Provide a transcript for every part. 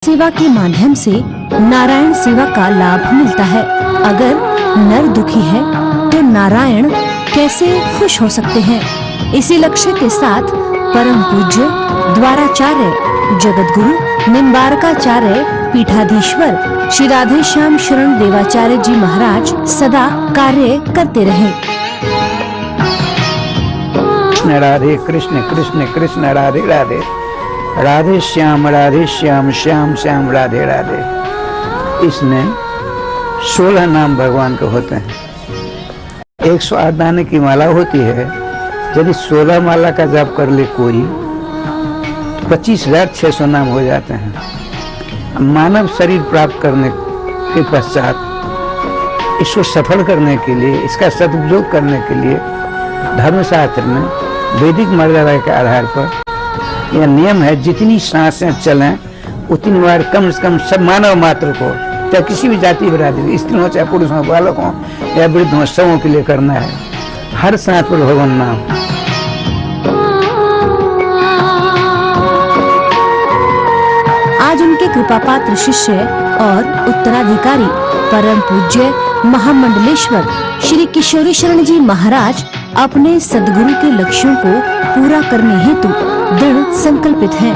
सेवा के माध्यम से नारायण सेवा का लाभ मिलता है। अगर नर दुखी है तो नारायण कैसे खुश हो सकते हैं। इसी लक्ष्य के साथ परम पूज्य द्वाराचार्य जगतगुरु निम्बारकाचार्य पीठाधीश्वर श्री राधे श्याम शरण देवाचार्य जी महाराज सदा कार्य करते रहे। कृष्ण राधे कृष्ण कृष्ण कृष्ण राधे राधे, राधे श्याम श्याम श्याम राधे राधे। इसमें 16 नाम भगवान के होते हैं। 108 दाने की माला होती है। यदि 16 माला का जाप कर ले कोई तो 25,600 नाम हो जाते हैं। मानव शरीर प्राप्त करने के पश्चात इसको सफल करने के लिए, इसका सदुपयोग करने के लिए धर्मशास्त्र में वैदिक मर्यादा के आधार पर यह नियम है, जितनी सांसें चलें उतनी बार कम से कम सब मानव मात्र को, चाहे किसी भी जाति बिरादरी, स्त्री हो चाहे पुरुष हो, बालक हो या वृद्ध हो, सबों के लिए करना है। हर सांस पर भगवान नाम। आज उनके कृपा पात्र शिष्य और उत्तराधिकारी परम पूज्य महामंडलेश्वर श्री किशोरी शरण जी महाराज अपने सदगुरु के लक्ष्यों को पूरा करने हेतु दृढ़ संकल्पित हैं।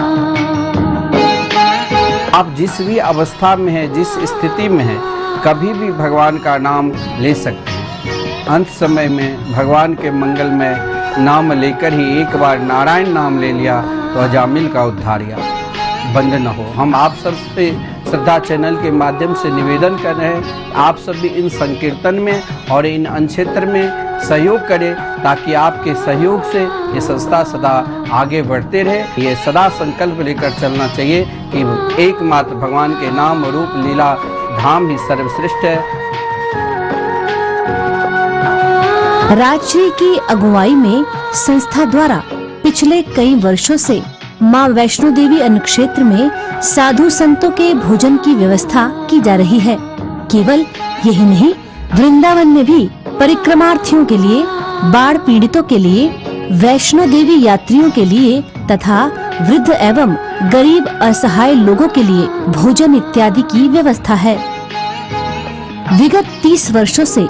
आप जिस भी अवस्था में है, जिस स्थिति में है, कभी भी भगवान का नाम ले सकते हैं। अंत समय में भगवान के मंगल में नाम लेकर ही एक बार नारायण नाम ले लिया तो अजामिल का उद्धार या बंद न हो। हम आप सबसे श्रद्धा चैनल के माध्यम से निवेदन कर रहे हैं, आप सब भी इन संकीर्तन में और इन अनक्षेत्र में सहयोग करें, ताकि आपके सहयोग से ये संस्था सदा आगे बढ़ते रहे। ये सदा संकल्प लेकर चलना चाहिए कि एकमात्र भगवान के नाम रूप लीला धाम ही सर्वश्रेष्ठ है। राजश्री की अगुवाई में संस्था द्वारा पिछले कई वर्षों से माँ वैष्णो देवी अन्नक्षेत्र में साधु संतों के भोजन की व्यवस्था की जा रही है। केवल यही नहीं, वृंदावन में भी परिक्रमार्थियों के लिए, बाढ़ पीड़ितों के लिए, वैष्णो देवी यात्रियों के लिए तथा वृद्ध एवं गरीब असहाय लोगों के लिए भोजन इत्यादि की व्यवस्था है। विगत 30 वर्षों से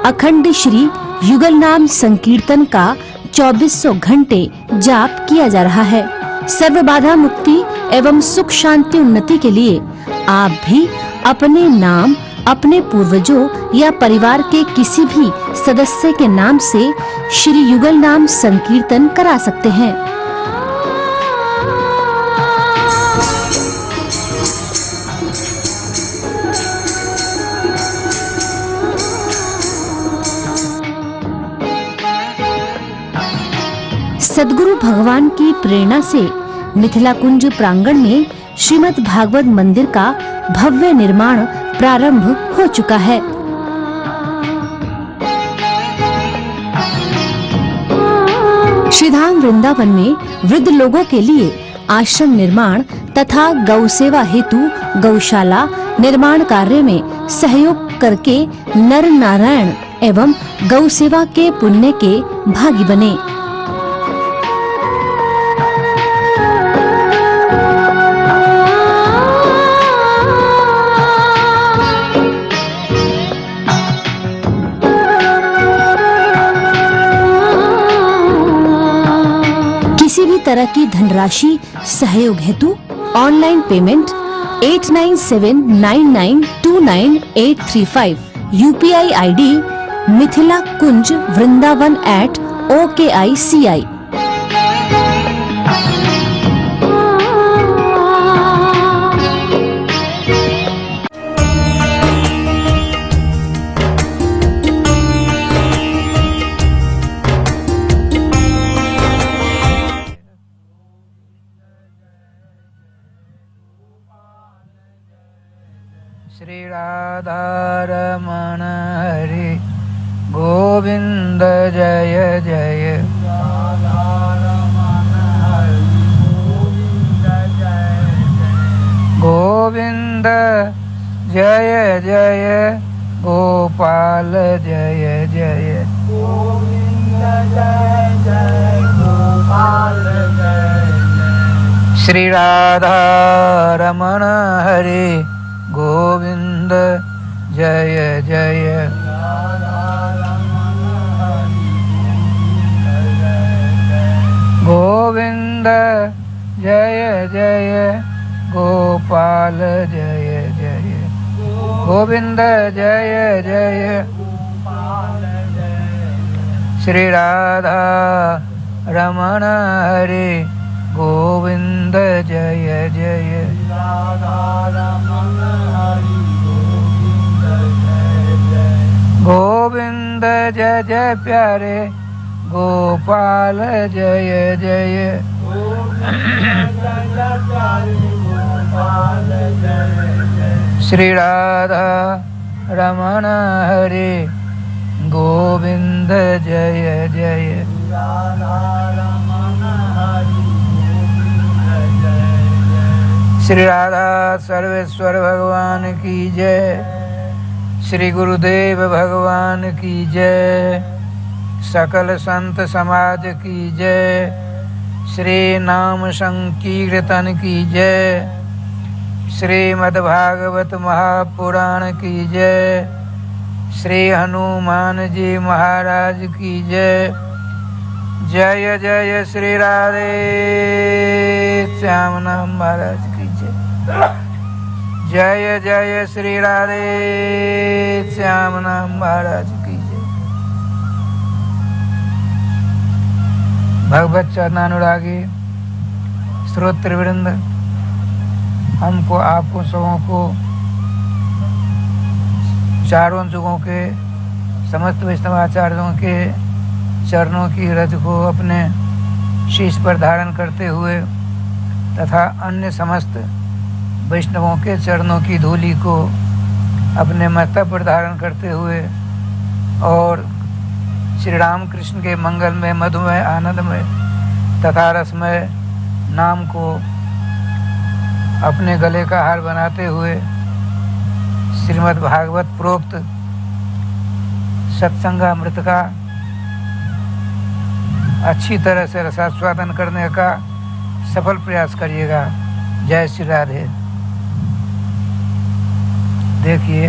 अखंड श्री युगल नाम संकीर्तन का 2400 घंटे जाप किया जा रहा है। सर्व बाधा मुक्ति एवं सुख शांति उन्नति के लिए आप भी अपने नाम, अपने पूर्वजों या परिवार के किसी भी सदस्य के नाम से श्री युगल नाम संकीर्तन करा सकते हैं। सद्गुरु भगवान की प्रेरणा से मिथिला कुंज प्रांगण में श्रीमद् भागवत मंदिर का भव्य निर्माण प्रारंभ हो चुका है। श्रीधाम वृंदावन में वृद्ध लोगों के लिए आश्रम निर्माण तथा गौ सेवा हेतु गौशाला निर्माण कार्य में सहयोग करके नर नारायण एवं गौ सेवा के पुण्य के भागी बने। तरह की धनराशि सहयोग हेतु online payment 8979929835, UPI ID Mithila Kunj Vrindavan @OKICI। Shri Radha Raman Hari Govind जय जय, राधा रमण हरि गोविंद जय जय, गोविंद जय जय, गोपाल जय जय, गोविंद जय जय, गोपाल जय जय। श्री राधा रमण हरे गोविंद जय जय। गोविंद जय जय गोपाल जय जय। गोविंद जय जय श्री राधा रमण हरे गोविंद जय जय। गोविंद जय जय प्यारे गोपाल जय जय। श्री राधा रमण हरे गोविंद जय जय। श्री राधा सर्वेश्वर भगवान की जय। श्री गुरुदेव भगवान की जय। सकल संत समाज की जय। श्री नाम संकीर्तन की जय। श्रीमद्भागवत महापुराण की जय। श्री हनुमान जी महाराज की जय। जय जय श्री राधे श्याम नाम महाराज की जय। जय जय श्री राधे श्याम नाम महाराज की जय। भगवत चरणानुरागी श्रोतृवृंद, हमको आपको सबों को चारों युगों के समस्त वैष्णवाचार्यों के चरणों की रज को अपने शीश पर धारण करते हुए तथा अन्य समस्त वैष्णवों के चरणों की धूलि को अपने मस्तक पर धारण करते हुए और श्री राम कृष्ण के मंगलमय मधुमय आनंदमय तथा रसमय नाम को अपने गले का हार बनाते हुए श्रीमद् भागवत प्रोक्त सत्संगामृत का अच्छी तरह से रसास्वादन करने का सफल प्रयास करिएगा। जय श्री राधे। देखिए,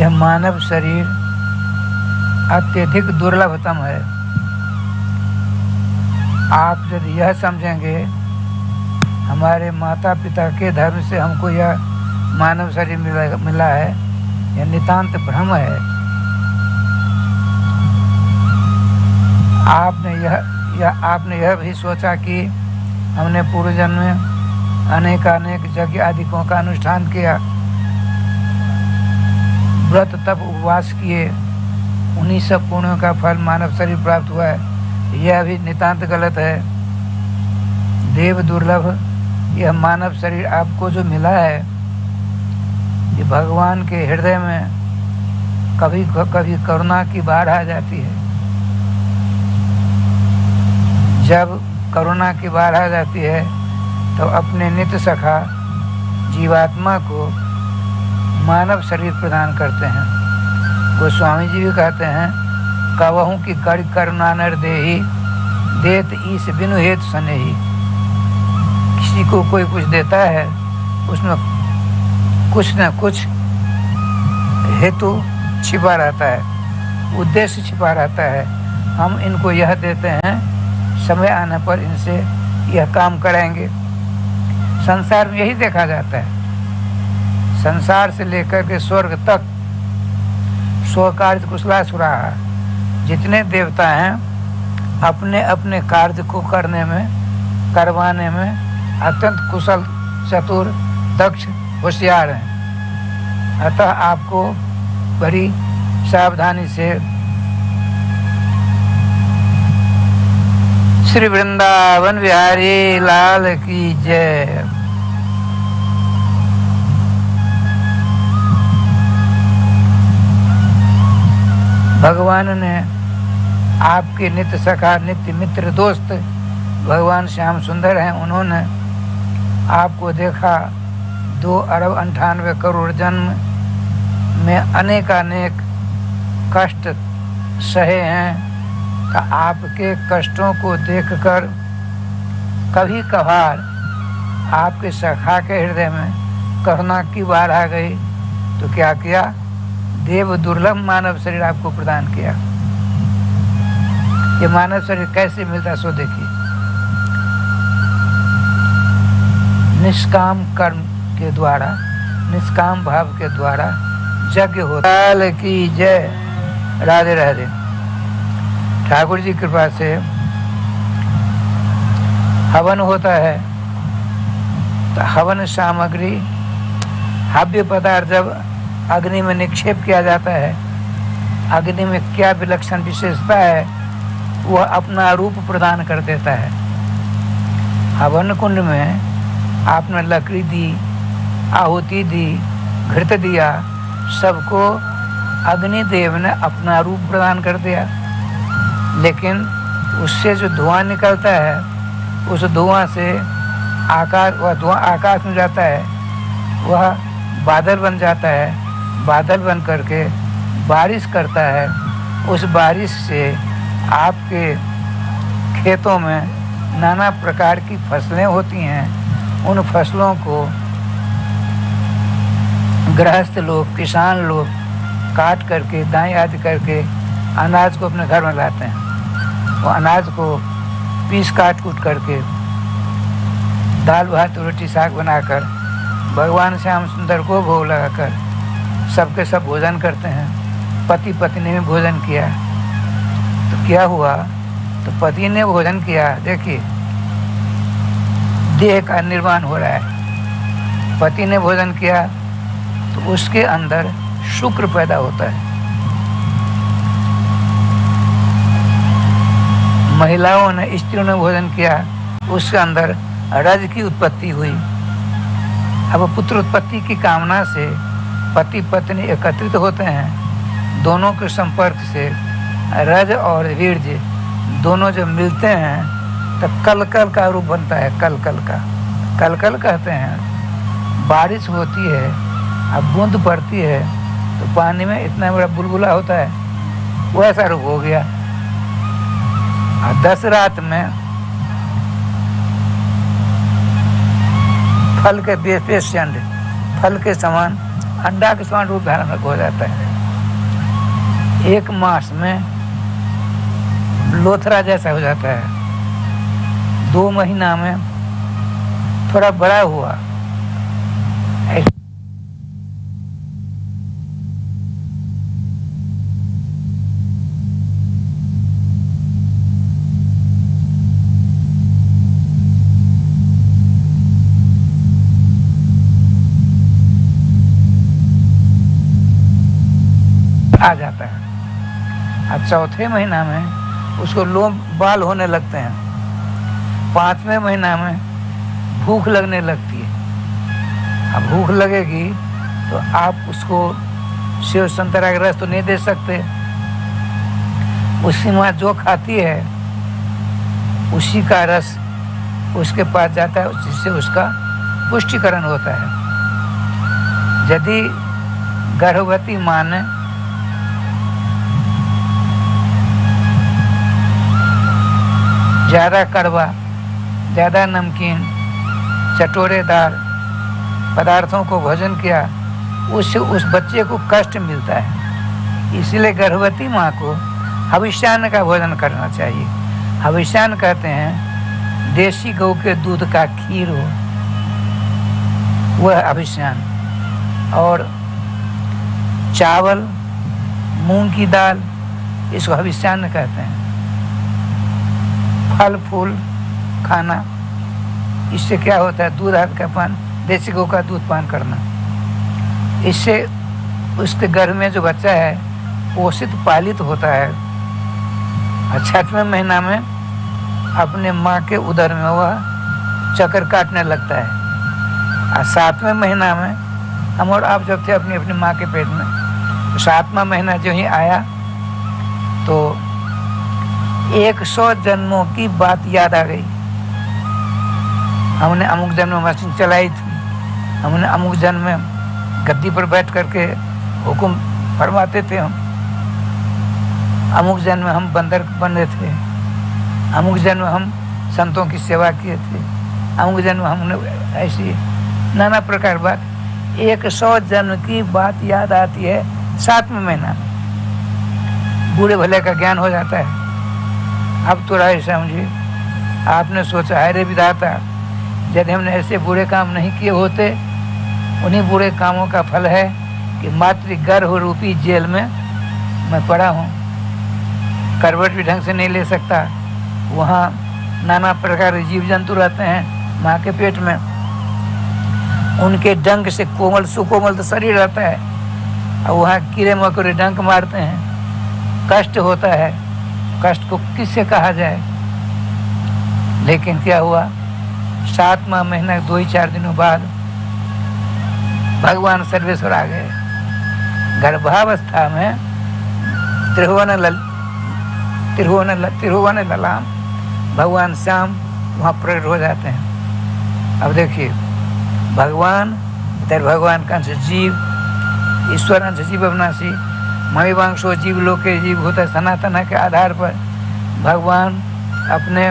यह मानव शरीर अत्यधिक दुर्लभतम है। आप यदि यह समझेंगे हमारे माता पिता के धर्म से हमको यह मानव शरीर मिला है, यह नितांत भ्रम है। आपने यह भी सोचा कि हमने पूर्व जन्म में अनेक यज्ञ आदिकों का अनुष्ठान किया, व्रत तप उपवास किए, उन्हीं सब पुण्यों का फल मानव शरीर प्राप्त हुआ है। यह भी नितांत गलत है। देव दुर्लभ यह मानव शरीर आपको जो मिला है, ये भगवान के हृदय में कभी कभी करुणा की बाढ़ आ जाती है। जब करुणा की बाढ़ आ जाती है तो अपने नित्य सखा जीवात्मा को मानव शरीर प्रदान करते हैं। गोस्वामी जी भी कहते हैं, कवहूँ की कड़ करुणा नर देही, देत ईस बिनु हेत सनेही। किसी को कोई कुछ देता है, उसमें कुछ न कुछ हेतु छिपा रहता है, उद्देश्य छिपा रहता है। हम इनको यह देते हैं, समय आने पर इनसे यह काम कराएंगे। संसार में यही देखा जाता है। संसार से लेकर के स्वर्ग तक स्वकार्य कुशलासुरा, जितने देवता हैं अपने अपने कार्य को करवाने में अत्यंत कुशल, चतुर, दक्ष, होशियार हैं। अतः आपको बड़ी सावधानी से श्री वृंदावन बिहारी लाल की जय। भगवान ने आपके नित्य सखा, नित्य मित्र, दोस्त भगवान श्याम सुंदर हैं। उन्होंने आपको देखा 2 अरब 98 करोड़ जन्म में अनेक कष्ट सहे हैं। तो आपके कष्टों को देखकर कभी कभार आपके सखा के हृदय में करुणा की बाढ़ आ गई तो क्या किया? देव दुर्लभ मानव शरीर आपको प्रदान किया। ये मानव शरीर कैसे मिलता सो देखिए। निष्काम कर्म के द्वारा, निष्काम भाव के द्वारा यज्ञ होता है। की जय। राधे राधे। ठाकुर जी कृपा से हवन होता है तो हवन सामग्री, हव्य पदार्थ जब अग्नि में निक्षेप किया जाता है, अग्नि में क्या विलक्षण विशेषता है वह अपना रूप प्रदान कर देता है। हवन कुंड में आपने लकड़ी दी, आहुति दी, घृत दिया, सबको अग्निदेव ने अपना रूप प्रदान कर दिया। लेकिन उससे जो धुआं निकलता है, उस धुआं से आकाश, वह धुआं आकाश में जाता है, वह बादल बन जाता है, बादल बन करके बारिश करता है। उस बारिश से आपके खेतों में नाना प्रकार की फसलें होती हैं। उन फसलों को गृहस्थ लोग, किसान लोग काट करके, दाई आदि करके अनाज को अपने घर में लाते हैं। वो अनाज को पीस काट कूट करके दाल भात रोटी साग बनाकर भगवान श्याम सुंदर को भोग लगाकर सबके सब भोजन करते हैं। पति पत्नी ने भोजन किया तो क्या हुआ? तो पति ने भोजन किया, देखिए देह का निर्माण हो रहा है। पति ने भोजन किया तो उसके अंदर शुक्र पैदा होता है। महिलाओं ने, स्त्रियों ने भोजन किया, उसके अंदर रज की उत्पत्ति हुई। अब पुत्र उत्पत्ति की कामना से पति पत्नी एकत्रित होते हैं। दोनों के संपर्क से रज और वीर्य दोनों जब मिलते हैं तब कलकल का रूप बनता है। कलकल का, कलकल कहते हैं। बारिश होती है, अब बूंद पड़ती है तो पानी में इतना बड़ा बुलबुला होता है, वैसा रूप हो गया। और 10 रात में फल के पेशेंट, फल के समान, अंडा के समान रूप धारण हो जाता है। 1 मास में लोथरा जैसा हो जाता है। 2 महीना में थोड़ा बड़ा हुआ। आ जाता है। अब 4थे महीना में उसको लोम बाल होने लगते हैं। 5वें महीना में भूख लगने लगती है। अब भूख लगेगी तो आप उसको सेव संतरा का रस तो नहीं दे सकते। उसी माँ जो खाती है उसी का रस उसके पास जाता है, जिससे उसका पुष्टिकरण होता है। यदि गर्भवती माँ ने ज़्यादा कड़वा, ज़्यादा नमकीन, चटोरेदार पदार्थों को भोजन किया, उससे उस बच्चे को कष्ट मिलता है। इसलिए गर्भवती माँ को हविष्यान्न का भोजन करना चाहिए। हविष्यान्न कहते हैं देसी गौ के दूध का खीर हो, वह हविष्यान्न। और चावल, मूंग की दाल, इसको हविष्यान्न कहते हैं। फल फूल खाना, इससे क्या होता है? दूध का पान, देसी गौ का दूध पान करना, इससे उसके गर्भ में जो बच्चा है पोषित पालित होता है। और 6वें महीना में अपने माँ के उदर में वह चक्कर काटने लगता है। और 7वें महीना में हम और आप जब थे अपनी अपनी माँ के पेट में, तो 7वां महीना जो ही आया तो 100 जन्मों की बात याद आ गई। हमने अमुक जन्म में मशीन चलाई थी, हमने अमुक जन्म में गद्दी पर बैठ करके हुक्म फरमाते थे, हम अमुक जन्म में हम बंदर बने थे, अमुक जन्म में हम संतों की सेवा किए थे। अमुक जन्म हमने ऐसी नाना प्रकार बात, 100 जन्म की बात याद आती है 7वें महीना में, बूढ़े भले का ज्ञान हो जाता है। अब तो राय समझिए, आपने सोचा है रे विधाता, यदि हमने ऐसे बुरे काम नहीं किए होते, उन्हीं बुरे कामों का फल है कि मातृगर्भ रूपी जेल में मैं पड़ा हूँ, करवट भी ढंग से नहीं ले सकता। वहाँ नाना प्रकार के जीव जंतु रहते हैं माँ के पेट में, उनके डंक से कोमल सुकोमल तो शरीर रहता है, और वहाँ कीड़े मकोड़े डंक मारते हैं, कष्ट होता है। कष्ट को किससे कहा जाए। लेकिन क्या हुआ, 7वां महीना 2-4 दिनों बाद भगवान सर्वेश्वर आ गए। गर्भावस्था में त्रिभुवन ललाम भगवान श्याम वहाँ प्रकट हो जाते हैं। अब देखिए, भगवान इधर भगवान का अंश जीव, ईश्वर अंश जीव अविनाशी, महीवांशो जीव लोके जीव होता है सनातन के आधार पर भगवान अपने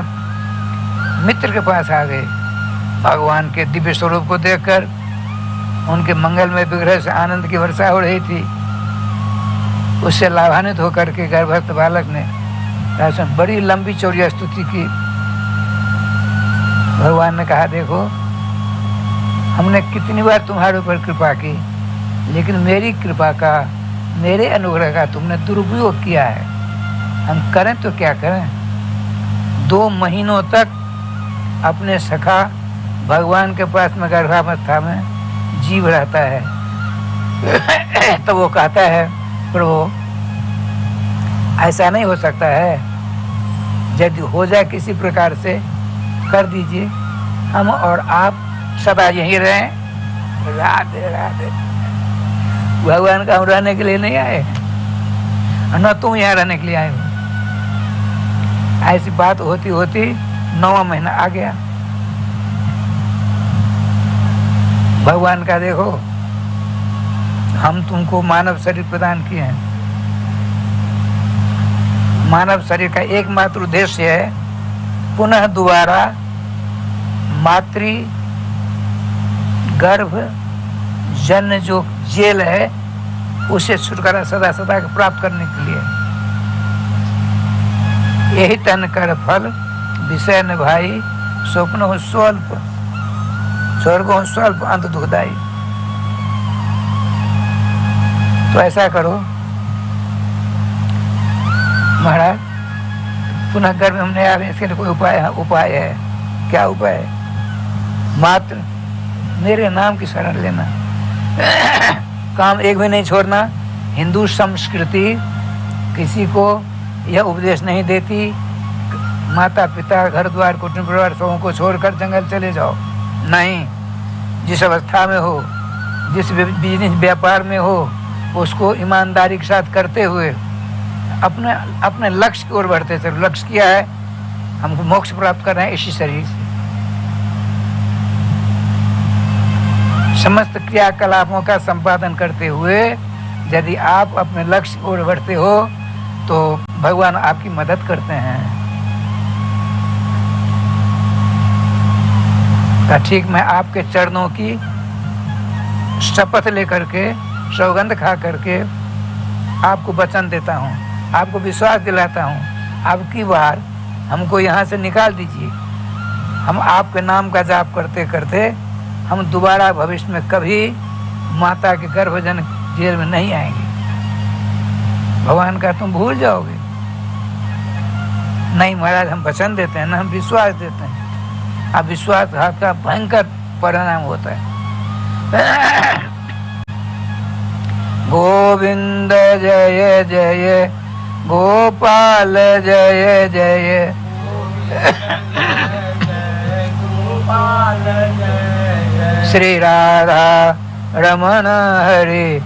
मित्र के पास आ गए। भगवान के दिव्य स्वरूप को देखकर उनके मंगलमय विग्रह से आनंद की वर्षा हो रही थी। उससे लाभान्वित होकर के गर्भस्थ बालक ने बड़ी लंबी चौड़ी स्तुति की। भगवान ने कहा, देखो हमने कितनी बार तुम्हारे ऊपर कृपा की, लेकिन मेरी कृपा का, मेरे अनुग्रह का तुमने दुरुपयोग किया है। हम करें तो क्या करें। 2 महीनों तक अपने सखा भगवान के पास में गर्भावस्था में जीव रहता है। तो वो कहता है, प्रभु ऐसा नहीं हो सकता है, यदि हो जाए किसी प्रकार से कर दीजिए, हम और आप सदा यहीं रहें। राधे राधे। भगवान का हम रहने के लिए नहीं आए, न तुम यहाँ रहने के लिए आए हो। ऐसी बात होती होती 9वां महीना आ गया। भगवान का देखो, हम तुमको मानव शरीर प्रदान किए हैं। मानव शरीर का एकमात्र उद्देश्य है पुनः दोबारा मातृ गर्भ जन्य जो जेल है उसे छुटकारा सदा सदा प्राप्त करने के लिए। यही तन कर फल विषय न भाई, स्वप्न हो स्वल्प स्वर्ग हो स्वल्प अंत दुखदाई। तो ऐसा करो महाराज, पुनः गर्भ हमने आ रहे, इसके लिए कोई उपाय है। क्या उपाय है? मात्र मेरे नाम की शरण लेना, काम एक भी नहीं छोड़ना। हिंदू संस्कृति किसी को यह उपदेश नहीं देती माता पिता घर द्वार कुटुंब परिवार सबों को छोड़कर जंगल चले जाओ। नहीं, जिस अवस्था में हो, जिस बिजनेस व्यापार में हो, उसको ईमानदारी के साथ करते हुए अपने अपने लक्ष्य की ओर बढ़ते चलो। लक्ष्य क्या है? हमको मोक्ष प्राप्त करना है इसी शरीर से। समस्त क्रियाकलापों का संपादन करते हुए यदि आप अपने लक्ष्य की ओर बढ़ते हो तो भगवान आपकी मदद करते हैं। ठीक, मैं आपके चरणों की शपथ लेकर के, सौगंध खा करके आपको वचन देता हूँ, आपको विश्वास दिलाता हूँ, आपकी बार हमको यहाँ से निकाल दीजिए। हम आपके नाम का जाप करते करते हम दोबारा भविष्य में कभी माता के गर्भजन जेल में नहीं आएंगे। भगवान का तुम भूल जाओगे। नहीं महाराज, हम वचन देते हैं ना, हम विश्वास देते हैं। अब विश्वासघात का भयंकर परिणाम होता है। गोविंद जय जय, गोपाल जय जय, श्री राधा रमण हरि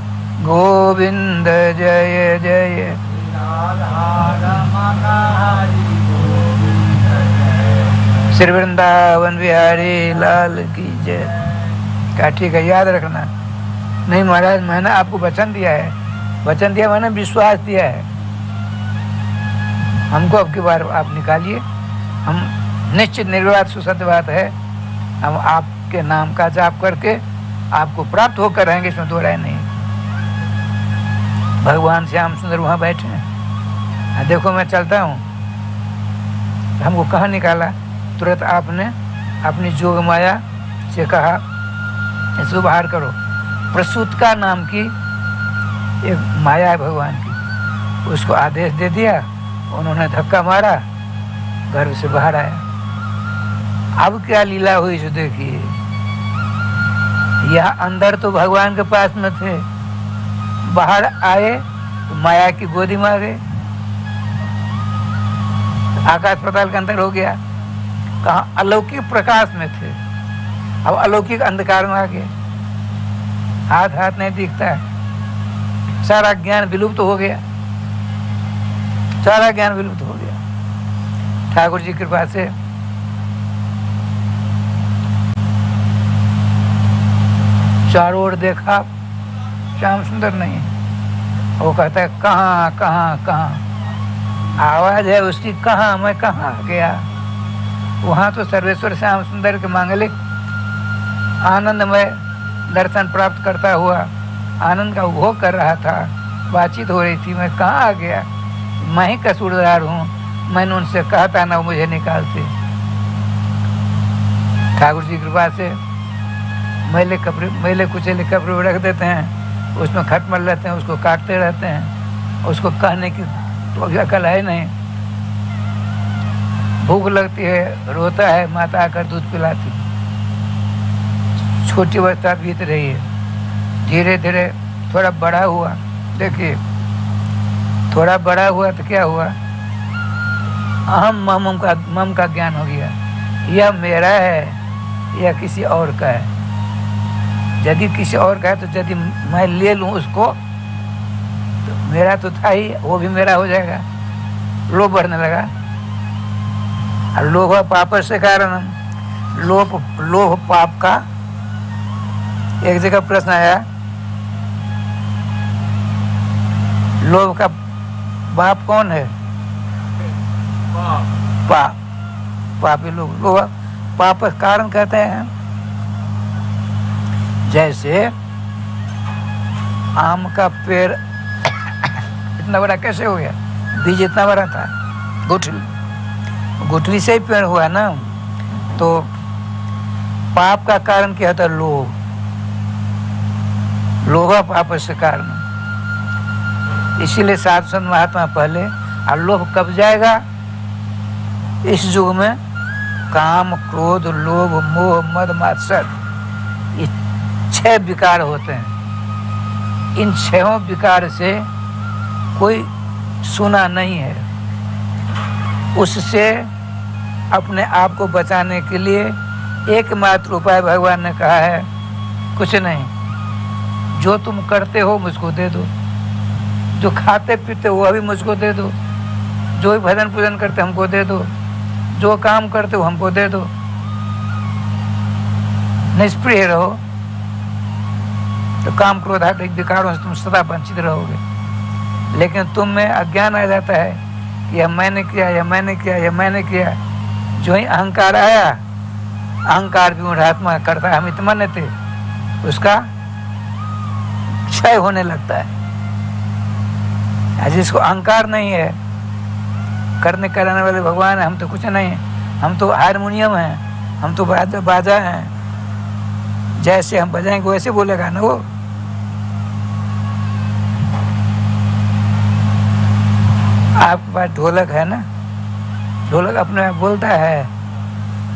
गोविंद जय जय। श्री वृंदावन बिहारी लाल की जय। क्या ठीक है, याद रखना। नहीं महाराज, मैंने आपको वचन दिया है, वचन दिया, मैंने विश्वास दिया है। हमको अब की बार आप निकालिए, हम निश्चित निर्वात सुसत्य बात है, हम आपके नाम का जाप करके आपको प्राप्त होकर रहेंगे, इसमें दो राय नहीं। भगवान श्याम सुंदर वहाँ बैठे हैं, देखो मैं चलता हूँ, हमको कहाँ निकाला? तुरंत आपने अपनी जोग माया से कहा इसको बाहर करो। प्रसूतिका नाम की एक माया है भगवान की, उसको आदेश दे दिया, उन्होंने धक्का मारा, घर से बाहर आया। अब क्या लीला हुई जो देखिए, यह अंदर तो भगवान के पास में थे, बाहर आए तो माया की गोदी में आ गए, आकाश पाताल के अंदर हो गया। कहाँ अलौकिक प्रकाश में थे, अब अलौकिक अंधकार में आ गए, हाथ हाथ नहीं दिखता है, सारा ज्ञान विलुप्त हो गया, सारा ज्ञान विलुप्त हो गया। ठाकुर जी की कृपा से चारों ओर देखा, श्याम सुंदर नहीं है। वो कहता है कहाँ कहाँ कहाँ, आवाज है उसकी, कहाँ मैं कहाँ गया। वहाँ तो सर्वेश्वर श्याम सुंदर के मांगलिक आनंदमय दर्शन प्राप्त करता हुआ आनंद का उपभोग कर रहा था, बातचीत हो रही थी, मैं कहाँ आ गया? मैं ही कसूरदार हूँ, मैंने उनसे कहा था ना, मुझे निकालते। ठाकुर जी की कृपा से मैले कुचेले कपड़े रख देते हैं, उसमें खट मल लेते हैं, उसको काटते रहते हैं, उसको कहने की तो अकल है नहीं। भूख लगती है, रोता है, माता आकर दूध पिलाती। छोटी अवस्था बीत रही है, धीरे धीरे थोड़ा बड़ा हुआ। देखिए थोड़ा बड़ा हुआ तो क्या हुआ, अहम मम का ज्ञान हो गया, यह मेरा है या किसी और का है। यदि किसी और का है तो यदि मैं ले लूँ उसको तो मेरा तो था ही, वो भी मेरा हो जाएगा। लोभ बढ़ने लगा, और लोभ पाप से कारण, लोभ पाप का। एक जगह प्रश्न आया, लोभ का बाप कौन है? पाप। पापी लोग, लोभ पाप का कारण कहते हैं। जैसे आम का पेड़ इतना बड़ा कैसे हो गया? बीज इतना बड़ा था, गुठली से ही पेड़ हुआ ना। तो पाप का कारण क्या होता है? लोभ। लोभ पाप से कारण। इसीलिए साधु संत महात्मा पहले, और लोभ कब जाएगा? इस युग में काम, क्रोध, लोभ, मोह, मद, मात्सर, ये 6 विकार होते हैं। इन 6 विकार से कोई सुना नहीं है। उससे अपने आप को बचाने के लिए एकमात्र उपाय भगवान ने कहा है, कुछ नहीं, जो तुम करते हो मुझको दे दो, जो खाते पीते हो अभी मुझको दे दो, जो भजन पूजन करते हमको दे दो, जो काम करते हो हमको दे दो। निष्प्रिय रहो तो काम क्रोध आदि विकारों से तुम सदा वंचित रहोगे। लेकिन तुम में अज्ञान आ जाता है, यह मैंने किया, यह मैंने किया, यह मैंने किया। जो ही अहंकार आया, अहंकार भी मूढ़ात्मा करता है, हम इतमन्य थे, उसका क्षय होने लगता है। जिसको अहंकार नहीं है, करने कराने वाले भगवान है, हम तो कुछ नहीं है, हम तो हारमोनियम हैं, हम तो बाजा हैं। जैसे हम बजाएंगे वैसे बोलेगा ना वो। आपके पास ढोलक है ना, ढोलक अपने आप बोलता है,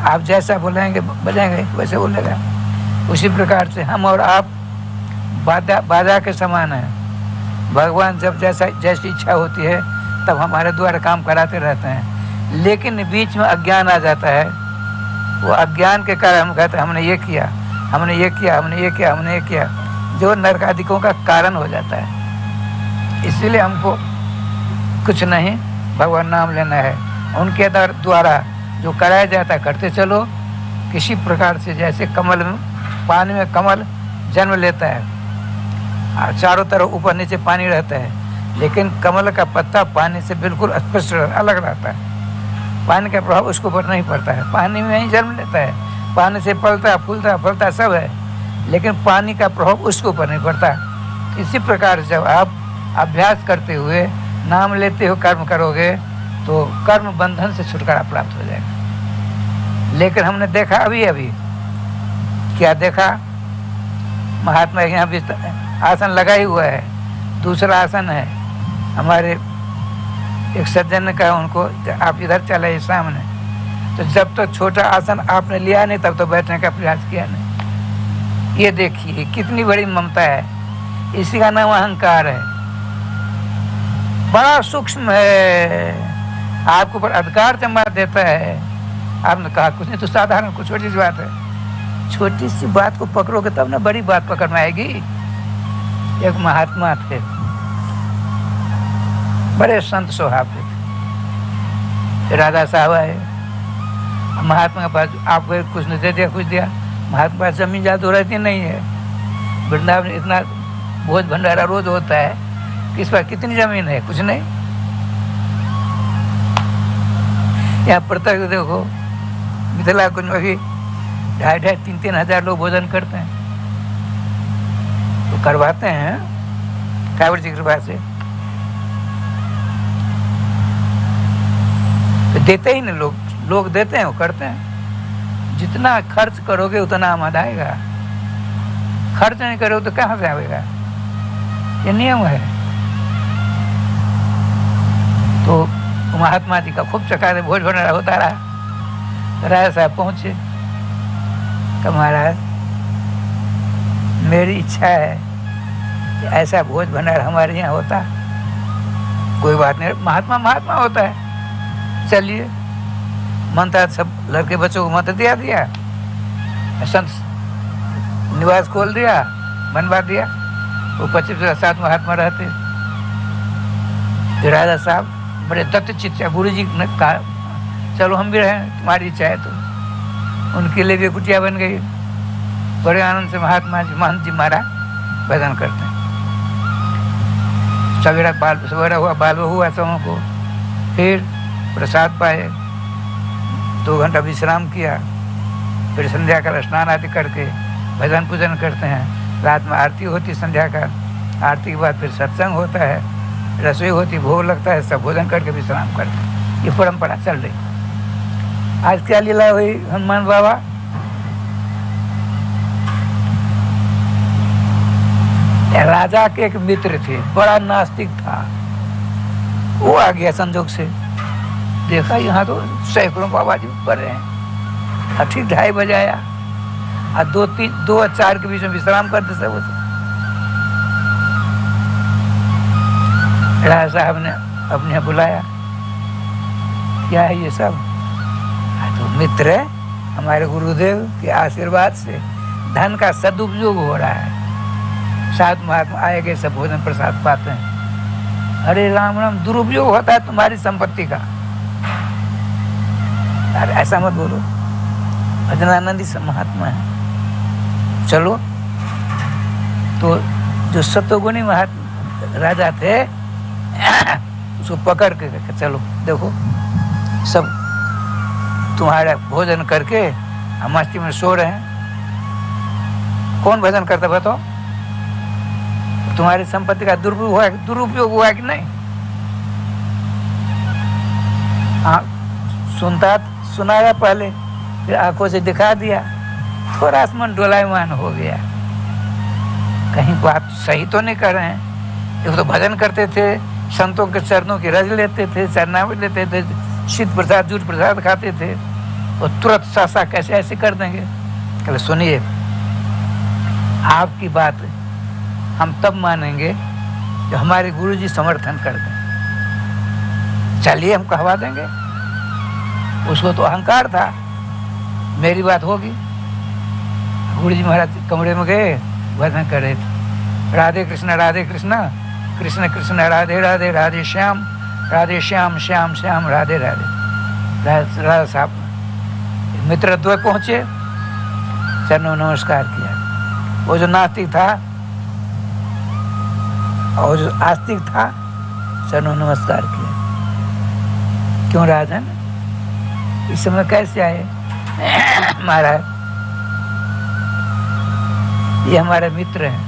आप जैसा बोलेंगे बजाएंगे वैसे बोलेगा। उसी प्रकार से हम और आप बाजा के समान हैं। भगवान जब जैसी इच्छा होती है तब हमारे द्वारा काम कराते रहते हैं। लेकिन बीच में अज्ञान आ जाता है, वो अज्ञान के कारण हम कहते हैं हमने ये किया, हमने ये किया, हमने ये किया, हमने ये किया, जो नरकादिकों का कारण हो जाता है। इसीलिए हमको कुछ नहीं, भगवान नाम लेना है। उनके द्वारा जो कराया जाता है करते चलो। किसी प्रकार से जैसे कमल में, पानी में कमल जन्म लेता है और चारों तरफ ऊपर नीचे पानी रहता है, लेकिन कमल का पत्ता पानी से बिल्कुल स्पष्ट अलग रहता है। पानी का प्रभाव उसके ऊपर नहीं पड़ता है, पानी में ही जन्म लेता है, पानी से पलता फूलता फलता सब है, लेकिन पानी का प्रभाव उसके ऊपर नहीं पड़ता। इसी प्रकार जब आप अभ्यास करते हुए नाम लेते हो कर्म करोगे तो कर्म बंधन से छुटकारा प्राप्त हो जाएगा। लेकिन हमने देखा अभी क्या देखा, महात्मा यहाँ भी आसन लगा ही हुआ है, दूसरा आसन है। हमारे एक सज्जन ने कहा उनको, आप इधर चले सामने, तो जब तक छोटा आसन आपने लिया नहीं तब तो बैठने का प्रयास किया नहीं। ये देखिए कितनी बड़ी ममता है, इसी का नाम अहंकार है, बड़ा सूक्ष्म है, आपके ऊपर अधिकार जमा देता है। आपने कहा कुछ नहीं तो साधारण कुछ छोटी सी बात है, छोटी सी बात को पकड़ोगे तब ना बड़ी बात पकड़ में आएगी। एक महात्मा थे, बड़े संत स्वभाव थे, राधा साहब आए, महात्मा के पास आपको कुछ नहीं दे दिया, कुछ दिया। महात्मा पास जमीन जादू रहती नहीं है, वृंदावन इतना भोज भंडारा रोज होता है, किस पर कितनी जमीन है, कुछ नहीं। यहाँ प्रत्यक्ष देखो मिथिला कुंज में भी 2,500-3,000 3,000 लोग भोजन करते हैं, तो करवाते हैं ठाकुर जी की कृपा से, तो देते ही नहीं लोग देते हैं, वो करते हैं। जितना खर्च करोगे उतना आमद आएगा, खर्च नहीं करोगे तो कहाँ से आएगा, ये नियम है। तो महात्मा जी का खूब चकारे भोज भंडारा होता रहा। राय साहब पहुंचे, तो महाराज मेरी इच्छा है कि ऐसा भोज भंडारा हमारे यहाँ होता। कोई बात नहीं, महात्मा होता है, चलिए। मंत्र सब लड़के बच्चों को मंत्र दिया, संत निवास खोल दिया, बनवा दिया। वो 25-7 महात्मा रहते। राजा साहब बड़े दत्त चित्त, गुरु जी ने कहा चलो हम भी रहें, तुम्हारी इच्छा है तो। उनके लिए भी कुटिया बन गई। बड़े आनंद से महात्मा जी महंत जी महाराज भजन करते हैं। सवेरा हुआ, बाल हुआ समूह को, फिर प्रसाद पाए, 2 घंटा विश्राम किया, फिर संध्या का स्नान आदि करके भजन पूजन करते हैं। रात में आरती होती संध्या का, आरती के बाद फिर सत्संग होता है, रसोई होती, भोग लगता है, सब भोजन करके विश्राम करते हैं। ये परंपरा चल रही। आज क्या लीला हुई हनुमान बाबा, राजा के एक मित्र थे, बड़ा नास्तिक था, वो आ गया संजोग से, देखा यहाँ तो सैकड़ों बाबा जी पढ़ रहे हैं। ठीक 2:30 बजे आया, और 2 और 4 के बीच में विश्राम करते सब। राजा साहब ने अपने बुलाया, क्या है ये सब? तो मित्र है, हमारे गुरुदेव के आशीर्वाद से धन का सदुपयोग हो रहा है, 7 महात्मा आए गए, सब भोजन प्रसाद पाते हैं। अरे राम राम, दुरुपयोग होता है तुम्हारी संपत्ति का। अरे ऐसा मत बोलो, भजनानंदी सब महात्मा है। चलो, तो जो सत्वगुणी महात्मा राजा थे उसको पकड़ के चलो देखो, सब तुम्हारा भोजन करके हम मस्ती में सो रहे हैं। कौन भजन करता बताओ? तुम्हारी संपत्ति का दुरुपयोग हुआ कि नहीं? हाँ, सुनाया पहले, फिर आंखों से दिखा दिया, थोड़ा मन डोलायमान हो गया, कहीं बात सही तो नहीं कर रहे हैं। एक तो भजन करते थे, संतों के चरणों की रज लेते थे, चरणामृत लेते थे, शीत प्रसाद जूट प्रसाद खाते थे, और तुरंत सासा कैसे ऐसे कर देंगे? कहले सुनिए, आपकी बात हम तब मानेंगे जो हमारे गुरुजी समर्थन कर दें। चलिए हम कहवा देंगे। उसको तो अहंकार था, मेरी बात होगी। गुरुजी महाराज कमरे में गए, भजन कर रहे थे, राधे कृष्ण कृष्ण कृष्ण राधे राधे, राधे श्याम श्याम श्याम राधे राधे। राधा साहब मित्र द्वय पहुंचे, चरणों नमस्कार किया। वो जो नास्तिक था और जो आस्तिक था, चरणों नमस्कार किया। क्यों राजन? इस समय कैसे आए? महाराज, ये हमारे मित्र हैं,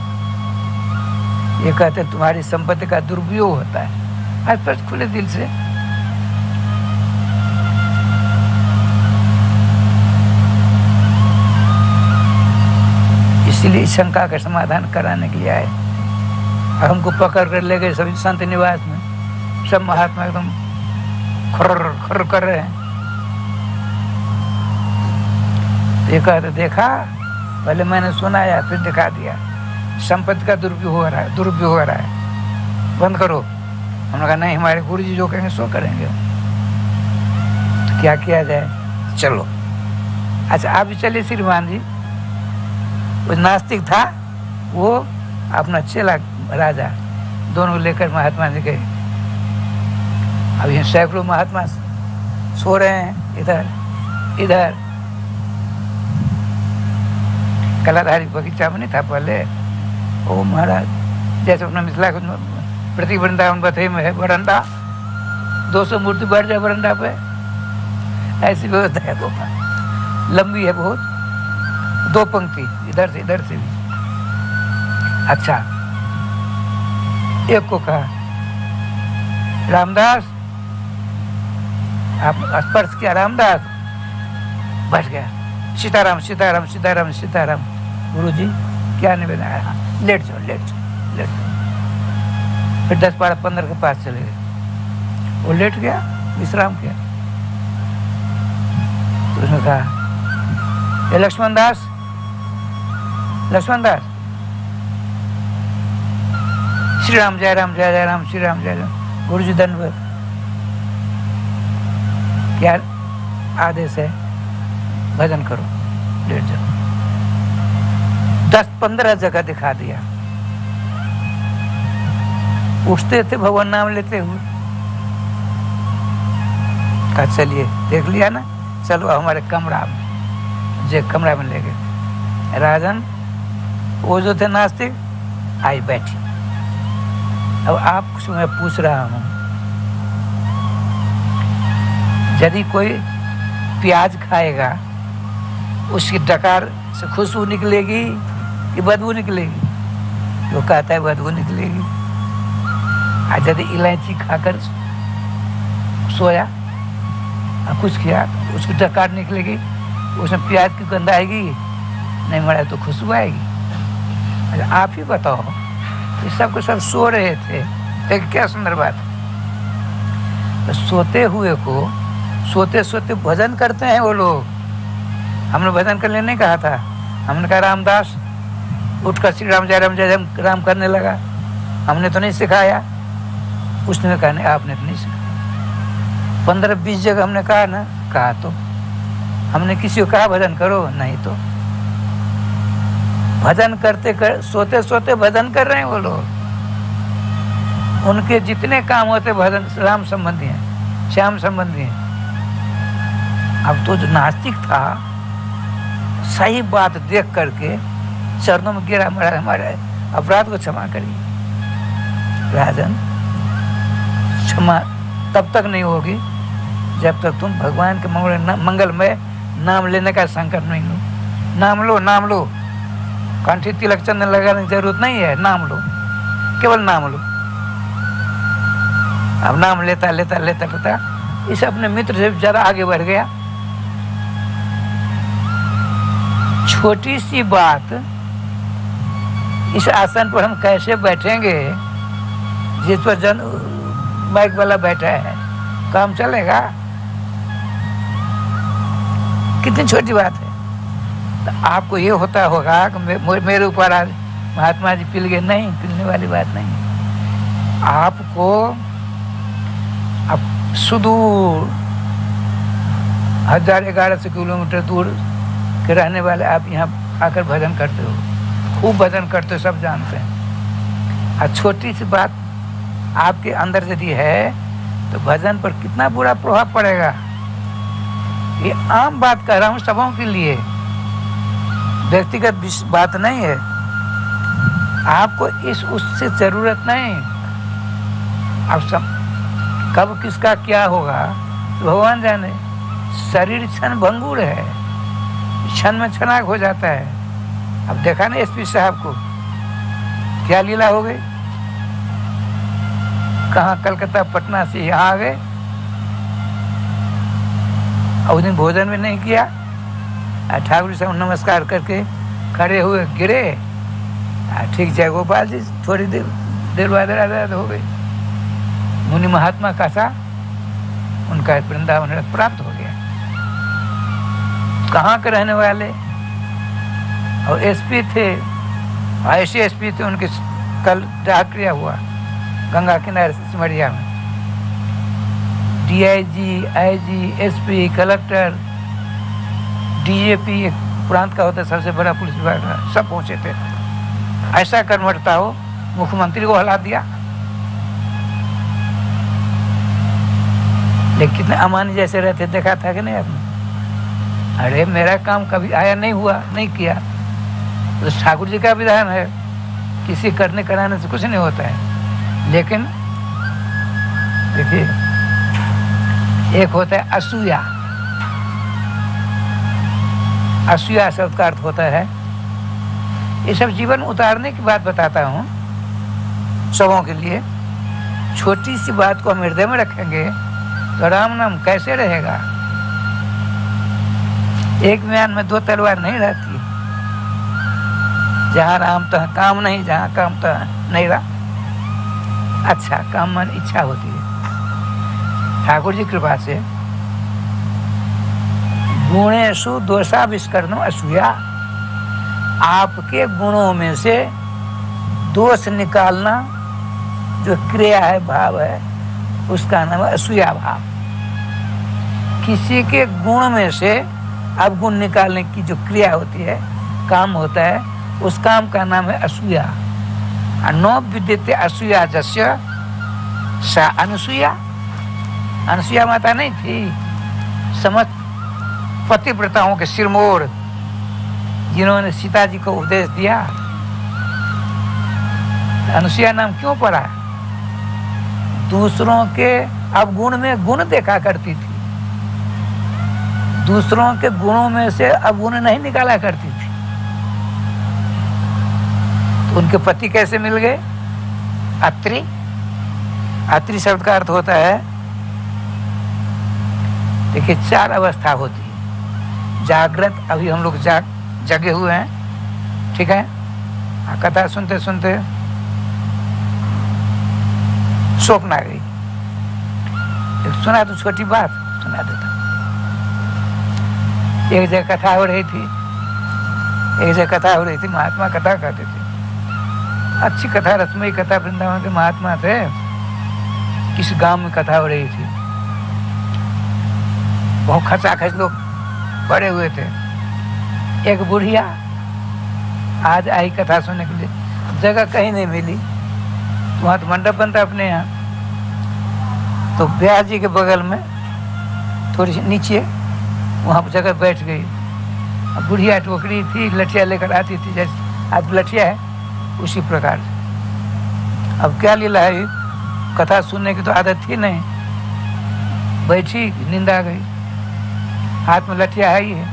ये कहते तुम्हारी संपत्ति का दुरुपयोग होता है। आज पर खुले दिल से इसीलिए शंका का समाधान कराने के लिए आए। और हमको पकड़ कर ले गए सभी संत निवास में, सब महात्मा एकदम खर्र खर्र कर रहे हैं। ये कहते देखा, पहले मैंने सुनाया फिर दिखा दिया, संपत्ति का दुरुपयोग हो रहा है, बंद करो। हमने कहा नहीं, हमारे गुरु जी जो कहेंगे सो करेंगे, तो क्या किया जाए? चलो अच्छा आप भी चलिए श्रीमान जी। वो नास्तिक था, वो अपना चेला राजा दोनों लेकर महात्मा जी गए। अब ये सैकड़ों महात्मा सो रहे हैं इधर इधर। कलाधारी बगीचा में नहीं था पहले, ओ महाराज जैसे अपना मिथिला प्रति वृंदावन बथई में है बरंडा, 200 मूर्ति बैठ जाए बरंडा पे, ऐसी व्यवस्था है। तो लंबी है बहुत, 2 पंक्ति इधर से भी। अच्छा एक को कहा रामदास, आप स्पर्श किया, रामदास बैठ गया, सीताराम सीताराम सीताराम सीताराम। गुरु जी क्या निवेदन है? हाँ लेट जाओ लेट जाओ। फिर 10, 12, 15 के पास चले गए, वो लेट गया, विश्राम किया। तो उसने कहा ये लक्ष्मण दास श्री राम जय राम जय जय राम श्री राम जय राम। गुरु जी धन्यवाद, क्या आदेश है? भजन करो, लेट जाओ। 10-15 जगह दिखा दिया, उठते थे भगवान नाम लेते हुए। कहा चलिए देख लिया ना, चलो हमारे कमरा में ले गए। राजन वो जो थे नास्तिक आई बैठी। अब आपको मैं पूछ रहा हूं, यदि कोई प्याज खाएगा उसकी डकार से खुशबू निकलेगी कि बदबू निकलेगी? वो कहता है बदबू निकलेगी। आज यदि इलायची खाकर सोया और कुछ किया तो उसकी डकार निकलेगी, उसमें प्याज की गंध आएगी? नहीं मरा तो खुशबू आएगी। अच्छा आप ही बताओ, ये सब को सब सो रहे थे, एक क्या सुंदर बात। तो सोते हुए को सोते सोते भजन करते हैं वो लोग। हमने भजन करने नहीं कहा था, हमने कहा रामदास उठकर श्री राम जय राम करने लगा। हमने तो नहीं सिखाया, उसने कहा नहीं आपने तो नहीं सिखाया। 15-20 जगह हमने कहा ना, कहा तो हमने किसी को कहा भजन करो? नहीं। तो भजन करते सोते सोते भजन कर रहे हैं वो लोग। उनके जितने काम होते भजन राम संबंधी हैं, श्याम संबंधी हैं। अब तो जो नास्तिक था सही बात देख करके चरणों में गिरा, हमारे अपराध को क्षमा करिए। राजन क्षमा तब तक नहीं होगी जब तक तुम भगवान के मंगल में नाम लेने का संकल्प नहीं लो। नाम लो, कंठी तिलक चंदन लगाने की जरूरत नहीं है, नाम लो, केवल नाम लो। अब नाम लेता इस अपने मित्र से जरा आगे बढ़ गया। छोटी सी बात, इस आसन पर हम कैसे बैठेंगे जिस पर बाइक वाला बैठा है, काम चलेगा? कितनी छोटी बात है। तो आपको ये होता होगा कि मेरे ऊपर आज महात्मा जी पिल गए, नहीं, पिलने वाली बात नहीं। आपको अब सुदूर 1000-1100 किलोमीटर दूर के रहने वाले आप यहाँ आकर भजन करते हो, खूब भजन करते हो, सब जानते हैं। और छोटी सी बात आपके अंदर यदि है तो भजन पर कितना बुरा प्रभाव पड़ेगा। ये आम बात कर रहा हूँ सबों के लिए, व्यक्तिगत बात नहीं है। आपको उससे जरूरत नहीं। अब सब कब किसका क्या होगा तो भगवान जाने। शरीर क्षण भंगुर है, क्षण में क्षणाक हो जाता है। अब देखा ना एसपी साहब को क्या लीला हो गई, कहाँ कलकत्ता पटना से यहाँ आ गए, और उस दिन भोजन भी नहीं किया। ठाकुर जी साहब नमस्कार करके खड़े हुए, गिरे। ठीक जय गोपाल जी, थोड़ी देर बाद रात हो गई। मुनि महात्मा का सा उनका वृंदावन प्राप्त हो गया। कहाँ के रहने वाले, और एसपी थे, ऐसे एसपी थे, उनके कल डाक क्रिया हुआ गंगा किनारे सिमरिया में। DIG, IG, SP, collector, DAP, एक प्रांत का होता है सबसे बड़ा पुलिस विभाग का, सब पहुंचे थे। ऐसा कर्मठता हो, मुख्यमंत्री को हला दिया। लेकिन कितने अमानी जैसे रहते, देखा था कि नहीं आपने? अरे मेरा काम कभी आया नहीं हुआ, नहीं किया, तो ठाकुर जी का विधान है, किसी करने कराने से कुछ नहीं होता है। लेकिन देखिए, एक होता है असूया। असूया शब्द का अर्थ होता है, ये सब जीवन उतारने की बात बताता हूँ सबों के लिए। छोटी सी बात को हम हृदय में रखेंगे तो राम नाम कैसे रहेगा। एक म्यान में दो तलवार नहीं रहती, जहाँ राम तो काम नहीं, जहाँ काम तो नहीं रहा। अच्छा, काम मन इच्छा होती है। ठाकुर जी कृपा से गुणेषु दोषाविष्करणो असूया, आपके गुणों में से दोष निकालना जो क्रिया है, भाव है, उसका नाम है असूया भाव। किसी के गुण में से अब गुण निकालने की जो क्रिया होती है, काम होता है, उस काम का नाम है असूया। न विद्यते असूया जस्य सा अनुसूया। अनुसूया माता नहीं थी, समस्त पतिव्रताओं के सिरमौर, जिन्होंने सीता जी को उपदेश दिया। अनुसूया नाम क्यों पड़ा? दूसरों के अवगुण में गुण देखा करती थी, दूसरों के गुणों में से अवगुण नहीं निकाला करती थी। तो उनके पति कैसे मिल गए? अत्रि। अत्रि शब्द का अर्थ होता है, देखिए, चार अवस्था होती है। जागृत, अभी हम लोग जगे हुए हैं, ठीक है, कथा सुनते सुनते स्वप्न आ गई। सुना तो छोटी बात सुना देता। एक जगह कथा हो रही थी, महात्मा कथा करते थे, अच्छी कथा, रसमयी कथा। वृंदावन के महात्मा थे, किस गांव में कथा हो रही थी, बहुत खचाखच लोग पड़े हुए थे। एक बुढ़िया आज आई कथा सुनने के लिए, जगह कहीं नहीं मिली, वहाँ तो मंडप बनता अपने यहाँ, तो ब्याह जी के बगल में थोड़ी सी नीचे वहाँ पर जगह बैठ गई। अब बुढ़िया टोकरी थी, लठिया लेकर आती थी, जैसे आज लठिया है उसी प्रकार से। अब क्या लीला है, कथा सुनने की तो आदत थी नहीं, बैठी, नींद आ गई, हाथ में लठिया है ही है।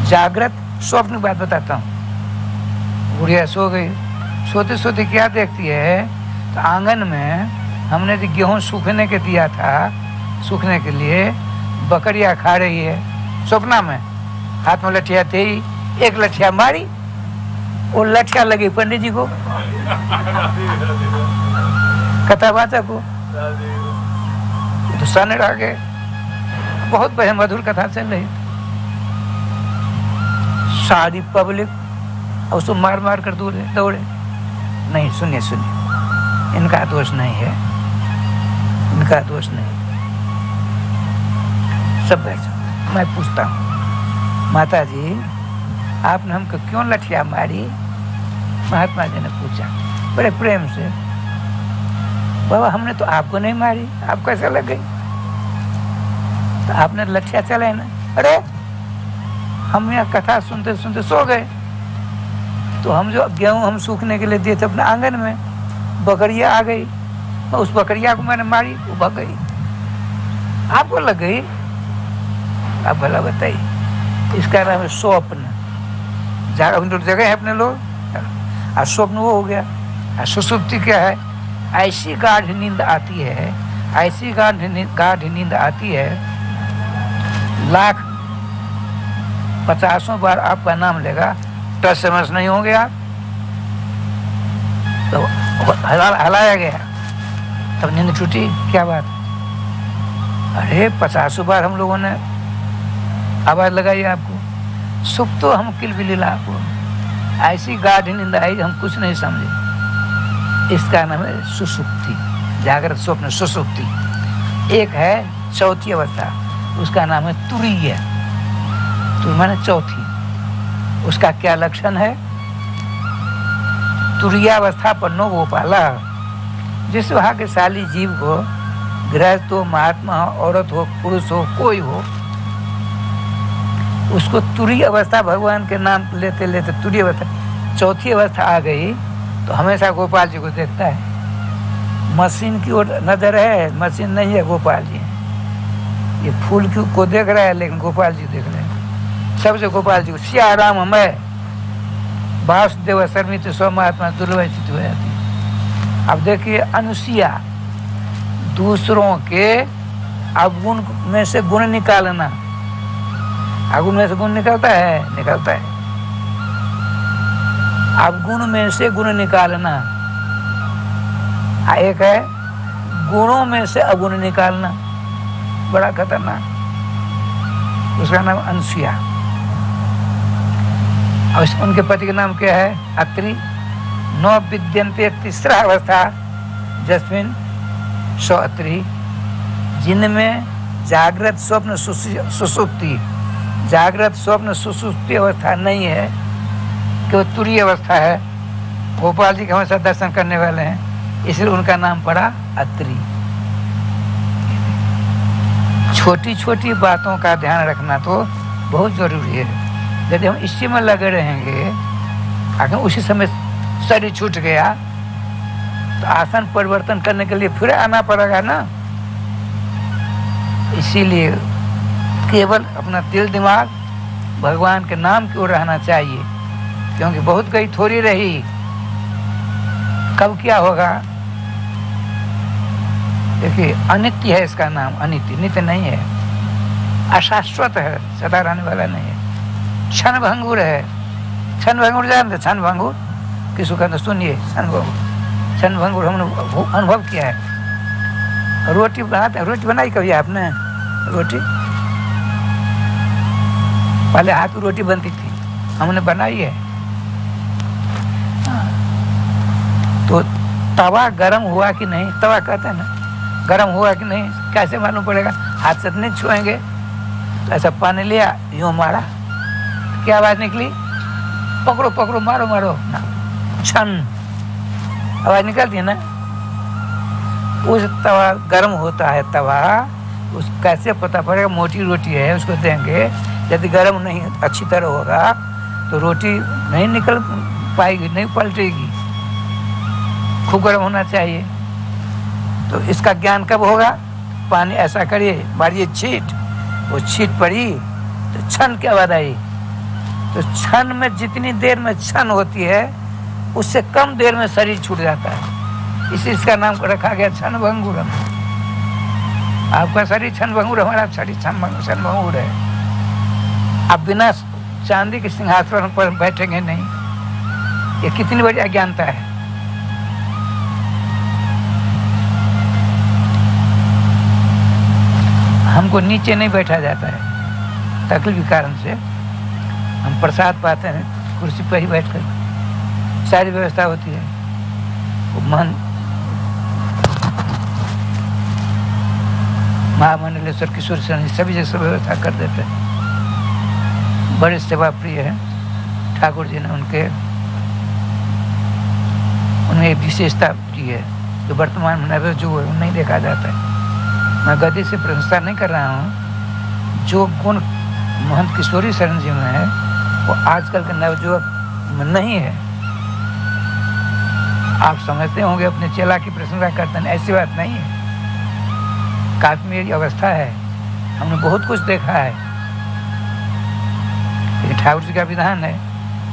जागृत स्वप्न की बात बताता हूँ। बुढ़िया सो गई, सोते सोते क्या देखती है, तो आंगन में हमने जो गेहूं सूखने के दिया था, सूखने के लिए बकरियां खा रही है। सपना में हाथ में लठिया थे ही, एक लठिया मारी, वो लठिया लगी पंडित जी को, कथा वाचा को, तो सन रह गए। बहुत बड़े मधुर कथा चल रही थी, सारी पब्लिक उसको मार मार कर दौड़े। नहीं, सुनिए सुनिए, इनका दोष नहीं है, इनका दोष नहीं। सब बैठ जाओ, मैं पूछता हूँ, माता जी आपने हमको क्यों लठिया मारी? महात्मा जी ने पूछा बड़े प्रेम से। बाबा हमने तो आपको नहीं मारी, आप कैसे लग गई? तो आपने लठिया चलाए ना। अरे हम यहाँ कथा सुनते सुनते सो गए, तो हम जो गेहूँ हम सूखने के लिए दिए थे अपने आंगन में, बकरिया आ गई, उस बकरिया को मैंने मारी, वो भाग गई। आपको लग गई? आप भला बताइए। इसका नाम है स्वप्न। जगह है अपने लोग, और स्वप्न वो हो गया। और सुसुप्ति क्या है? ऐसी गाढ़ नींद आती है, ऐसी गाढ़ नींद आती है, लाख 50 बार आपका नाम लेगा, टस समझ नहीं होंगे आप। तो हलाया गया, तब नींद टूटी। क्या बात? अरे 50 बार हम लोगों ने आवाज लगाई आपको, सुख तो हम किलबिला आपको, ऐसी गाढ़ नींद आई हम कुछ नहीं समझे। इसका नाम है सुसुप्ति, जागृत स्वप्न सुसुप्ति। एक है चौथी अवस्था, उसका नाम है तुरीय। तुरीय माने चौथी। उसका क्या लक्षण है? तुरीयावस्था पन्नो गोपाला। जिस भाग्यशाली जीव को, गृहस्थ हो, महात्मा हो, औरत हो, पुरुष हो, कोई हो, उसको तुरीय अवस्था, भगवान के नाम लेते लेते तुरीय अवस्था, चौथी अवस्था आ गई तो हमेशा गोपाल जी को देखता है। मशीन की ओर नजर है, मशीन नहीं है, गोपाल जी। ये फूल को देख रहा है लेकिन गोपाल जी देख रहे हैं। सबसे गोपाल जी को सिया राम मैं वासुदेव शर्मित स्वमात्मा दुर्लभ हो जाती है। अब देखिए अनुसुईया, दूसरों के अवगुण में से गुण निकालना। अवगुण में से गुण निकलता है, निकलता है। अवगुण में से गुण निकालना। एक है गुणों में से अवगुण निकालना, बड़ा खतरनाक। उसका नाम अनुसुईया। और उनके पति का नाम क्या है? अत्रि। नौ विद्यन्ते तीसरा अवस्था जस्मिन सो अत्रि, जिनमें जागृत स्वप्न सुसुप्ति, जागृत स्वप्न सुसुप्ति अवस्था नहीं है, कि तुरीय अवस्था है। गोपाल जी के हमेशा दर्शन करने वाले हैं, इसलिए उनका नाम पड़ा अत्रि। छोटी छोटी बातों का ध्यान रखना तो बहुत जरूरी है। यदि हम इसी में लगे रहेंगे, अगर उसी समय शरीर छूट गया तो आसन परिवर्तन करने के लिए फिर आना पड़ेगा ना। इसीलिए केवल अपना दिल दिमाग भगवान के नाम की ओर रहना चाहिए, क्योंकि बहुत गई थोड़ी रही, कब क्या होगा। देखिए अनित्य है इसका नाम, अनित्य, नित्य नहीं है, अशाश्वत है, सदा रहने वाला नहीं है। क्षण भंगुर है। क्षण भंगुर जानते? क्षण भंगुर किसको कहते? सुनिए, क्षण भंगुर, क्षण भंगुर हमने अनुभव किया है। रोटी बनाते हैं, रोटी बनाई कभी आपने? रोटी पहले हाथ की रोटी बनती थी, हमने बनाई है। तो तवा गरम हुआ कि नहीं, तवा कहते हैं ना, गरम हुआ कि नहीं कैसे मालूम पड़ेगा? हाथ से नहीं छुएंगे। तो ऐसा पानी लिया, यूं मारा, क्या आवाज निकली? पकड़ो पकड़ो, मारो मारो ना, छन आवाज निकलती है ना। उस तवा गर्म होता है तवा, उस कैसे पता पड़ेगा? मोटी रोटी है, उसको देंगे, यदि गर्म नहीं अच्छी तरह होगा तो रोटी नहीं निकल पाएगी, नहीं पलटेगी। खूब गर्म होना चाहिए। तो इसका ज्ञान कब होगा? पानी ऐसा करिए, मारिए छीट, वो छीट पड़ी तो क्षण की आवाज आई। तो क्षण में जितनी देर में क्षण होती है, उससे कम देर में शरीर छूट जाता है। इसी इसका नाम रखा गया क्षण भंगुरम। आपका शरीर क्षण भंगुर, हमारा शरीर क्षण भंगुर है। आप बिना चांदी के सिंहासन पर बैठेंगे नहीं। ये कितनी बड़ी अज्ञानता है। हमको नीचे नहीं बैठा जाता है तकलीफ के कारण से। हम प्रसाद पाते हैं कुर्सी पर ही बैठकर, सारी व्यवस्था होती है। वो मन महामंडलेश्वर किशोर शरण सभी जैसे व्यवस्था कर देते हैं। बड़े सेवा प्रिय है ठाकुर जी ने, उनमें एक विशेषता की है जो वर्तमान में नैवेद्य जो है नहीं देखा जाता है। मैं गद्दी से प्रशंसा नहीं कर रहा हूँ। जो गुण महंत किशोरी शरण जी में है वो आजकल के नवयुवक में नहीं है। आप समझते होंगे अपने चेला की प्रशंसा करते हैं, ऐसी बात नहीं है। काश्मीरी अवस्था है। हमने बहुत कुछ देखा है। ये ठाकुर जी का विधान है,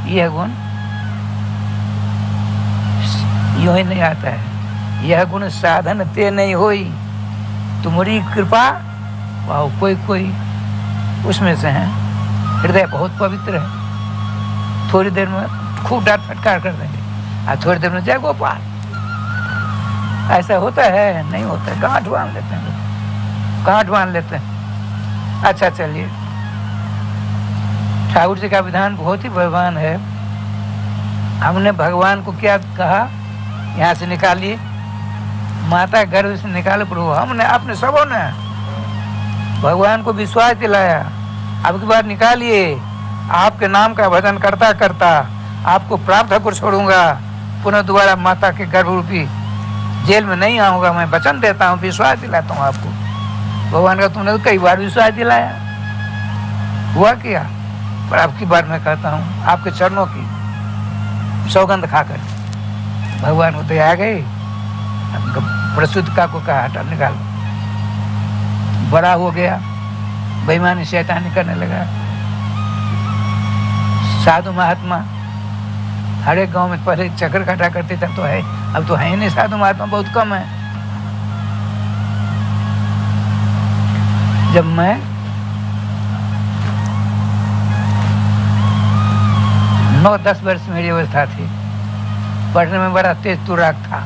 यह गुण यूं ही नहीं आता है। यह गुण साधन ते नहीं होई, तुम्हारी कृपा वाह कोई कोई उसमें से है। हृदय बहुत पवित्र है। थोड़ी देर में खूब डांट फटकार कर देंगे और थोड़ी देर में जय गोपाल। ऐसा होता है? नहीं होता है। गांठ बांध लेते हैं, गांठ बांध लेते हैं। अच्छा चलिए, ठाकुर जी का विधान बहुत ही बलवान है। हमने भगवान को क्या कहा, यहाँ से निकालिए, माता गर्भ से निकाले प्रभु। हमने अपने सबों ने भगवान को विश्वास दिलाया, अब की बार निकालिए, आपके नाम का भजन करता करता आपको प्राप्त होकर छोड़ूंगा, पुनः दोबारा माता के गर्भ रूपी जेल में नहीं आऊंगा। मैं वचन देता हूँ, विश्वास दिलाता हूँ आपको। भगवान का तुमने तो कई बार विश्वास दिलाया, हुआ क्या? पर अब की बार मैं कहता हूँ, आपके चरणों की सौगंध खाकर भगवान को दया आ गई। प्रसूतिका को कहा हटा निकाल, बड़ा हो गया, बेईमानी शैतानी करने लगा। साधु महात्मा हर एक गांव में पहले चक्कर काटा करते थे, तो है, अब तो है ही नहीं। साधु महात्मा बहुत कम है। जब मैं 9-10 वर्ष मेरी अवस्था थी, पढ़ने में बड़ा तेज तुराग था,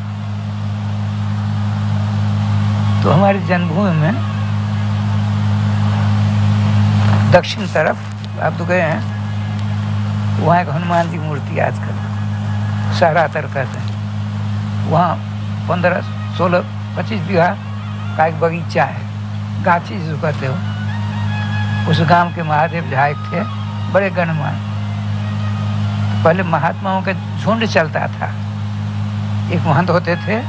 तो हमारी जन्मभूमि में दक्षिण तरफ, आप तो गए हैं, वहाँ एक हनुमान जी मूर्ति आजकल सहरा तर कहते हैं, वहाँ 15, 16, 25 बीघा का एक बगीचा है, गाछी जिसको कहते हो। उस गांव के महादेव झायक थे, बड़े गणमान्य। पहले महात्माओं का झुंड चलता था, एक महंत होते थे,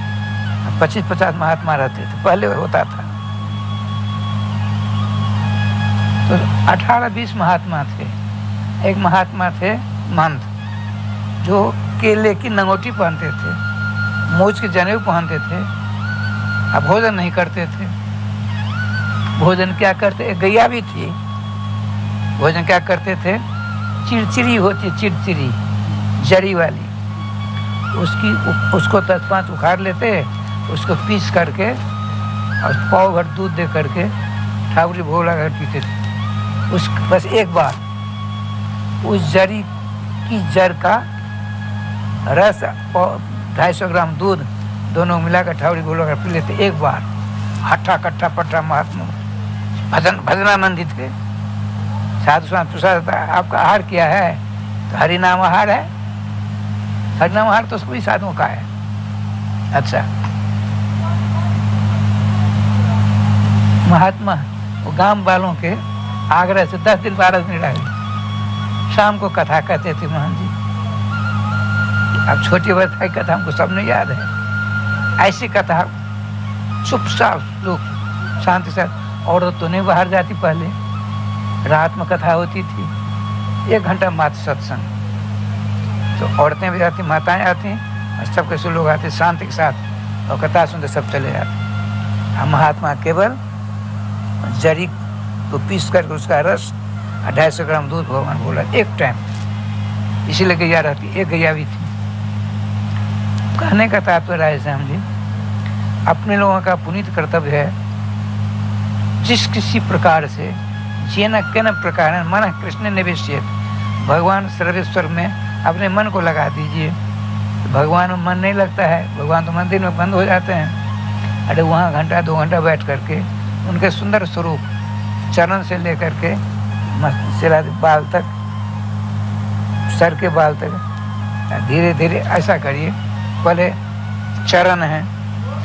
25-50 महात्मा रहते थे, पहले होता था। तो 18-20 महात्मा थे। एक महात्मा थे महंत, जो केले की नंगोटी पहनते थे, मूछ के जनेऊ पहनते थे, अब भोजन नहीं करते थे। भोजन क्या करते, एक गैया भी थी, भोजन क्या करते थे, चिड़चिड़ी होती है, चिड़चिड़ी जड़ी वाली, उसको 10-5 उखाड़ लेते, उसको पीस करके और पाव भर दूध दे करके ठाकुर जी भोग लगा कर पीते थे। उस बस एक बार उस जड़ी की जड़ का रस 250 ग्राम दूध दोनों मिलाकर ठाकुर जी भोग लगा कर पी लेते एक बार। हट्ठा कट्ठा पट्टा महात्मा भजनानंदित थे। साधु स्वामी प्रसाद आपका आहार क्या है, तो हरिनाम आहार है। हरिनाम आहार तो सभी साधुओं का है। अच्छा, महात्मा वो गांव वालों के आगरा से 10 दिन 12 दिन रहे, शाम को कथा कहते थे मोहन जी। अब छोटी अवस्था की कथा हमको सब नहीं याद है। ऐसी कथा चुपचाप लोग शांति से, औरत तो नहीं बाहर जाती, पहले रात में कथा होती थी, 1 घंटा मात्र सत्संग, तो औरतें भी आती, माताएं आती और सब कैसे लोग आते शांति के साथ, और कथा सुनते सब चले जाते। हम महात्मा केवल जड़ी को पीस करके उसका रस 250 ग्राम दूध भगवान बोला एक टाइम, इसीलिए गैया रहती, एक गैया भी थी। कहने का तात्पर्य है श्याम जी, अपने लोगों का पुनीत कर्तव्य है, जिस किसी प्रकार से जेन केन प्रकार मन कृष्ण निवेशित, भगवान सर्वेश्वर में अपने मन को लगा दीजिए। भगवान में मन नहीं लगता है, भगवान तो मंदिर में बंद हो जाते हैं। अरे वहाँ घंटा 2 घंटा बैठ करके उनके सुंदर स्वरूप चरण से लेकर के सिरा बाल तक, सर के बाल तक धीरे धीरे ऐसा करिए। पहले चरण है,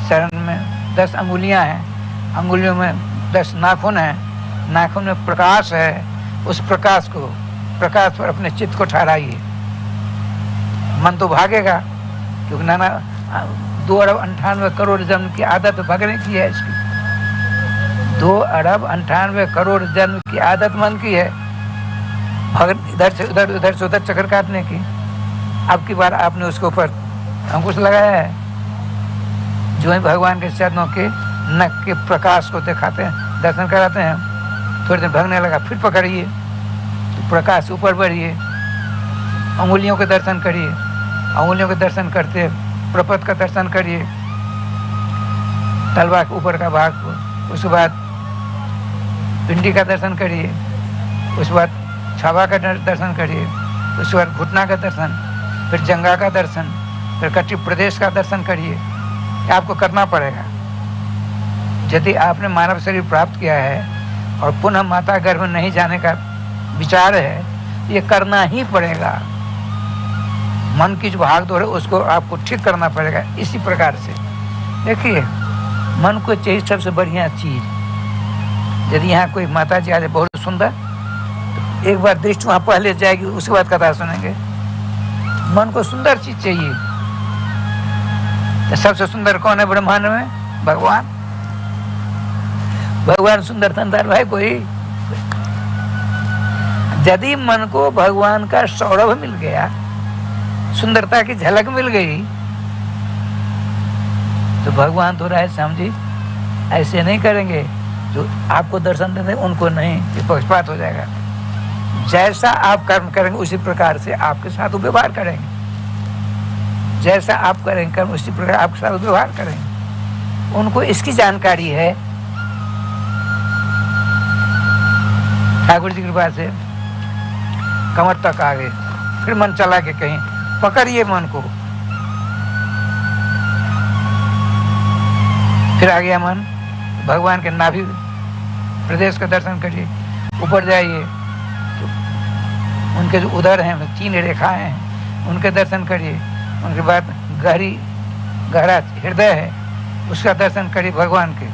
चरण में 10 अंगुलियां हैं, अंगुलियों में 10 नाखून हैं, नाखून में प्रकाश है, उस प्रकाश पर अपने चित्त को ठहराइए। मन तो भागेगा, क्योंकि 2 अरब 98 करोड़ जन्म की आदत भगने की है इसकी। 2 अरब 98 करोड़ जन्म की आदत मन की है, इधर से उधर, उधर से उधर चक्कर काटने की। अब की बार आपने उसके ऊपर अंकुश लगाया है, जो है भगवान के चरणों के नख के प्रकाश को दिखाते हैं, दर्शन कराते हैं। थोड़ी देर भागने लगा, फिर पकड़िए तो प्रकाश ऊपर बढ़िए, अंगुलियों के दर्शन करिए, अंगुलियों के दर्शन करते प्रपद का दर्शन करिए, तलवा के ऊपर का भाग को, उसके बाद पिंडी का दर्शन करिए, उसके बाद छावा का दर्शन करिए, उसके बाद घुटना का दर्शन, फिर जंगा का दर्शन, फिर कटी प्रदेश का दर्शन करिए। आपको करना पड़ेगा। यदि आपने मानव शरीर प्राप्त किया है और पुनः माता गर्भ में नहीं जाने का विचार है, ये करना ही पड़ेगा। मन की जो भाग दौड़ है उसको आपको ठीक करना पड़ेगा। इसी प्रकार से देखिए, मन को चाहिए सबसे बढ़िया चीज। यदि यहाँ कोई माता जी आ जाए बहुत सुंदर, तो एक बार दृष्टि वहाँ पहले जाएगी, उसके बाद कथा सुनेंगे। मन को सुंदर चीज चाहिए। तो सबसे सुंदर कौन है ब्रह्मांड में? भगवान। भगवान सुंदर संसार भाई कोई। यदि मन को भगवान का सौरभ मिल गया, सुंदरता की झलक मिल गई, तो भगवान तो राय समझी ऐसे नहीं करेंगे जो आपको दर्शन देते उनको नहीं, ये पक्षपात हो जाएगा। जैसा आप कर्म करेंगे उसी प्रकार से आपके साथ व्यवहार करेंगे। जैसा आप करेंगे कर्म उसी प्रकार आपके साथ व्यवहार करेंगे। उनको इसकी जानकारी है। ठाकुर जी की कृपा से कमर तक आ गए, फिर मन चला के कहीं पकड़िए मन को, फिर आ गया मन भगवान के नाभि प्रदेश का दर्शन करिए। ऊपर जाइए तो उनके जो उदर हैं 3 रेखाएं हैं, उनके दर्शन करिए। उनके बाद गहरा हृदय है, उसका दर्शन करिए भगवान के।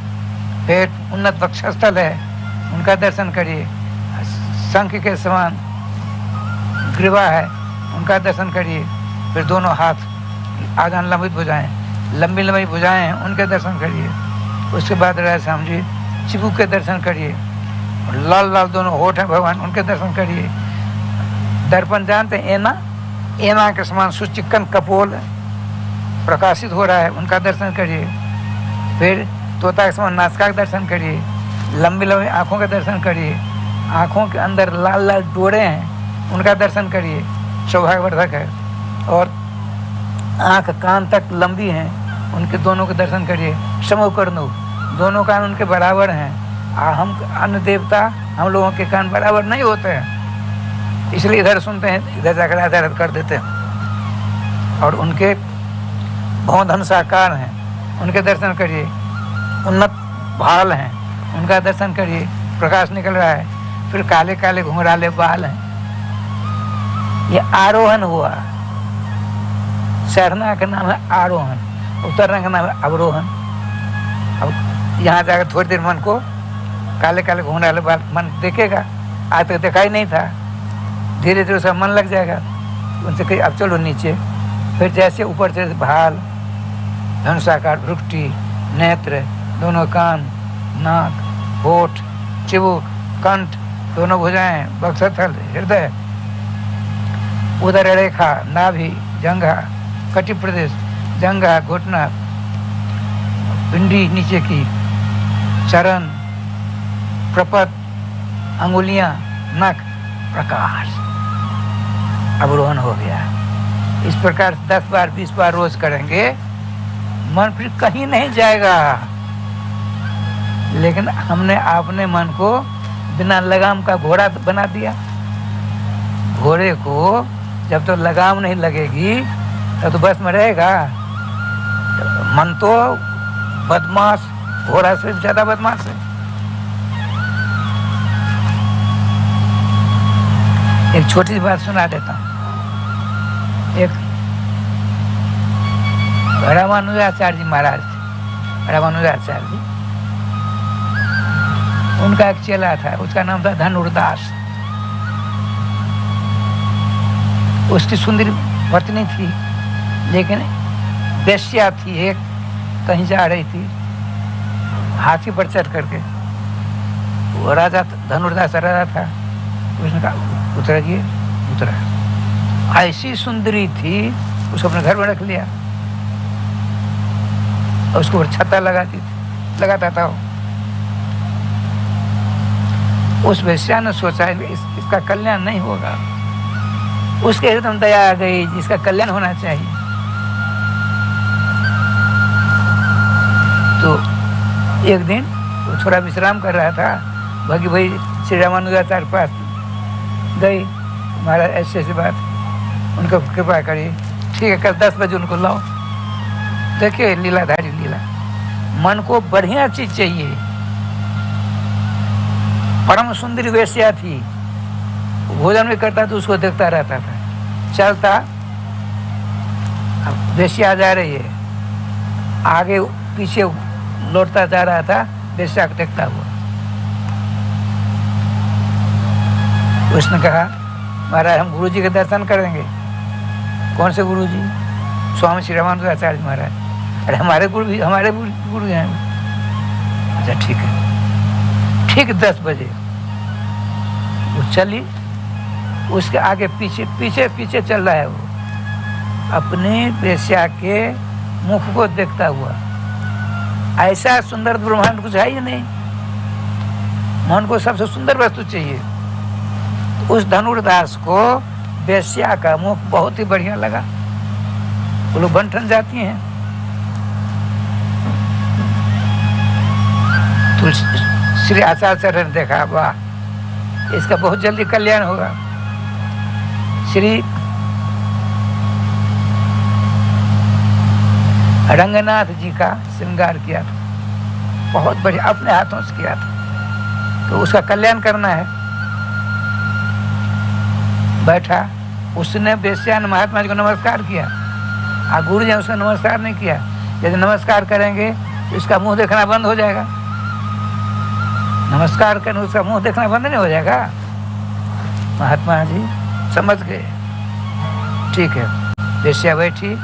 पेट उन्नत वक्षस्थल है, उनका दर्शन करिए। शंख के समान ग्रीवा है, उनका दर्शन करिए। फिर दोनों हाथ आजान लंबित भुजाएं, लंबी लंबी भुजाएं हैं, उनके दर्शन करिए। उसके बाद राय श्याम जी चिबू के दर्शन करिए। लाल लाल दोनों होठ हैं भगवान, उनके दर्शन करिए। दर्पण जानते हैं, एना के समान सुचिक्कन कपोल प्रकाशित हो रहा है, उनका दर्शन करिए। फिर तोता के समान नासिका का दर्शन करिए। लंबी लंबी आँखों का दर्शन करिए। आँखों के अंदर लाल लाल डोरे हैं, उनका दर्शन करिए, सौभाग्यवर्धक है। और आँख कान तक लंबी हैं, उनके दोनों के दर्शन करिए। समोकर्णु, दोनों कान उनके बराबर हैं। हम अन्य देवता, हम लोगों के कान बराबर नहीं होते हैं, इसलिए इधर सुनते हैं, इधर जाकर आधार कर देते हैं। और उनके भौधन साकार हैं, उनके दर्शन करिए। उन्नत भाल हैं, उनका दर्शन करिए, प्रकाश निकल रहा है। फिर काले काले घुंघराले बाल हैं, ये आरोहण हुआ। चढ़ना का नाम है आरोहण, उतरने का नाम है अवरोहण। अब यहाँ जाकर थोड़ी देर मन को काले काले घुंघराले बाल मन देखेगा, आज तक दिखाई नहीं था, धीरे धीरे उसका मन लग जाएगा। उनसे कहीं अब चलो नीचे। फिर जैसे ऊपर से भाल, धनुषाकार भ्रुकुटी, नेत्र, दोनों कान, नाक, होठ, चिबुक, कंठ, दोनों भुजाएं, वक्षस्थल, हृदय, उदर रेखा, नाभि, जंघा, कटी प्रदेश, जंघा, घुटना, पिंडी नीचे की, चरण, प्रपद, अंगुलियां, नख, प्रकाश, अवरोहण हो गया। इस प्रकार 10 बार 20 बार रोज करेंगे, मन फिर कहीं नहीं जाएगा। लेकिन हमने अपने मन को बिना लगाम का घोड़ा बना दिया। घोड़े को जब तो लगाम नहीं लगेगी तब तो बस में रहेगा। मन तो बदमाश, घोड़ा से ज्यादा बदमाश है। एक छोटी सी बात सुना देता हूँ। एक रामानुजाचार्य जी महाराज थे, रामानुजाचार्य जी, उनका एक चेला था, उसका नाम था धनुर्दास। उसकी सुंदर पत्नी थी, लेकिन वेश्या थी एक, कहीं जा रही थी हाथी पर चढ़ करके। वो राजा धनुर्दास राजा था, उसने कहा उतरिए, उतरा। ऐसी सुंदरी थी, उसको अपने घर में रख लिया, उसको छत्ता लगाता था। उस वेश्या ने सोचा इसका कल्याण नहीं होगा। उसके हृदय में दया आ गई, जिसका कल्याण होना चाहिए। तो एक दिन वो थोड़ा विश्राम कर रहा था, बाकी भाई श्री रामानुजाचार्य पास गई, महाराज ऐसी ऐसी बात, उनको कृपा करिए, ठीक है कल 10 बजे उनको लाओ। देखिए लीलाधारी लीला, मन को बढ़िया चीज चाहिए। परम सुंदरी वेश्या थी, भोजन में करता तो उसको देखता रहता था, चलता, अब वेश्या जा रही है, आगे पीछे लौटता जा रहा था, वेश्या को देखता हुआ। उसने कहा महाराज हम गुरु जी के दर्शन करेंगे। कौन से गुरु जी? स्वामी श्री रामानुजाचार्य महाराज। अरे हमारे गुरु भी, हमारे गुरु हैं। अच्छा ठीक है। ठीक 10 बजे वो चली, उसके आगे पीछे पीछे पीछे चल रहा है वो, अपने वेश्या के मुख को देखता हुआ। ऐसा सुंदर ब्रह्मांड कुछ है ही नहीं, मन को सबसे सुंदर वस्तु चाहिए। उस धनुर्दास को वेश्या का मुख बहुत ही बढ़िया लगा। वो लोग बंठन जाती हैं, तो श्री आचार्य ने देखा, वाह इसका बहुत जल्दी कल्याण होगा। श्री रंगनाथ जी का श्रृंगार किया था, बहुत बढ़िया, अपने हाथों से किया था, तो उसका कल्याण करना है। बैठा, उसने वेश्या ने महात्मा जी को नमस्कार किया, गुरु जी ने उसका नमस्कार नहीं किया। यदि नमस्कार करेंगे तो इसका मुंह देखना बंद हो जाएगा, नमस्कार करने उसका मुंह देखना बंद नहीं हो जाएगा। महात्मा जी समझ गए, ठीक है। वेश्या बैठी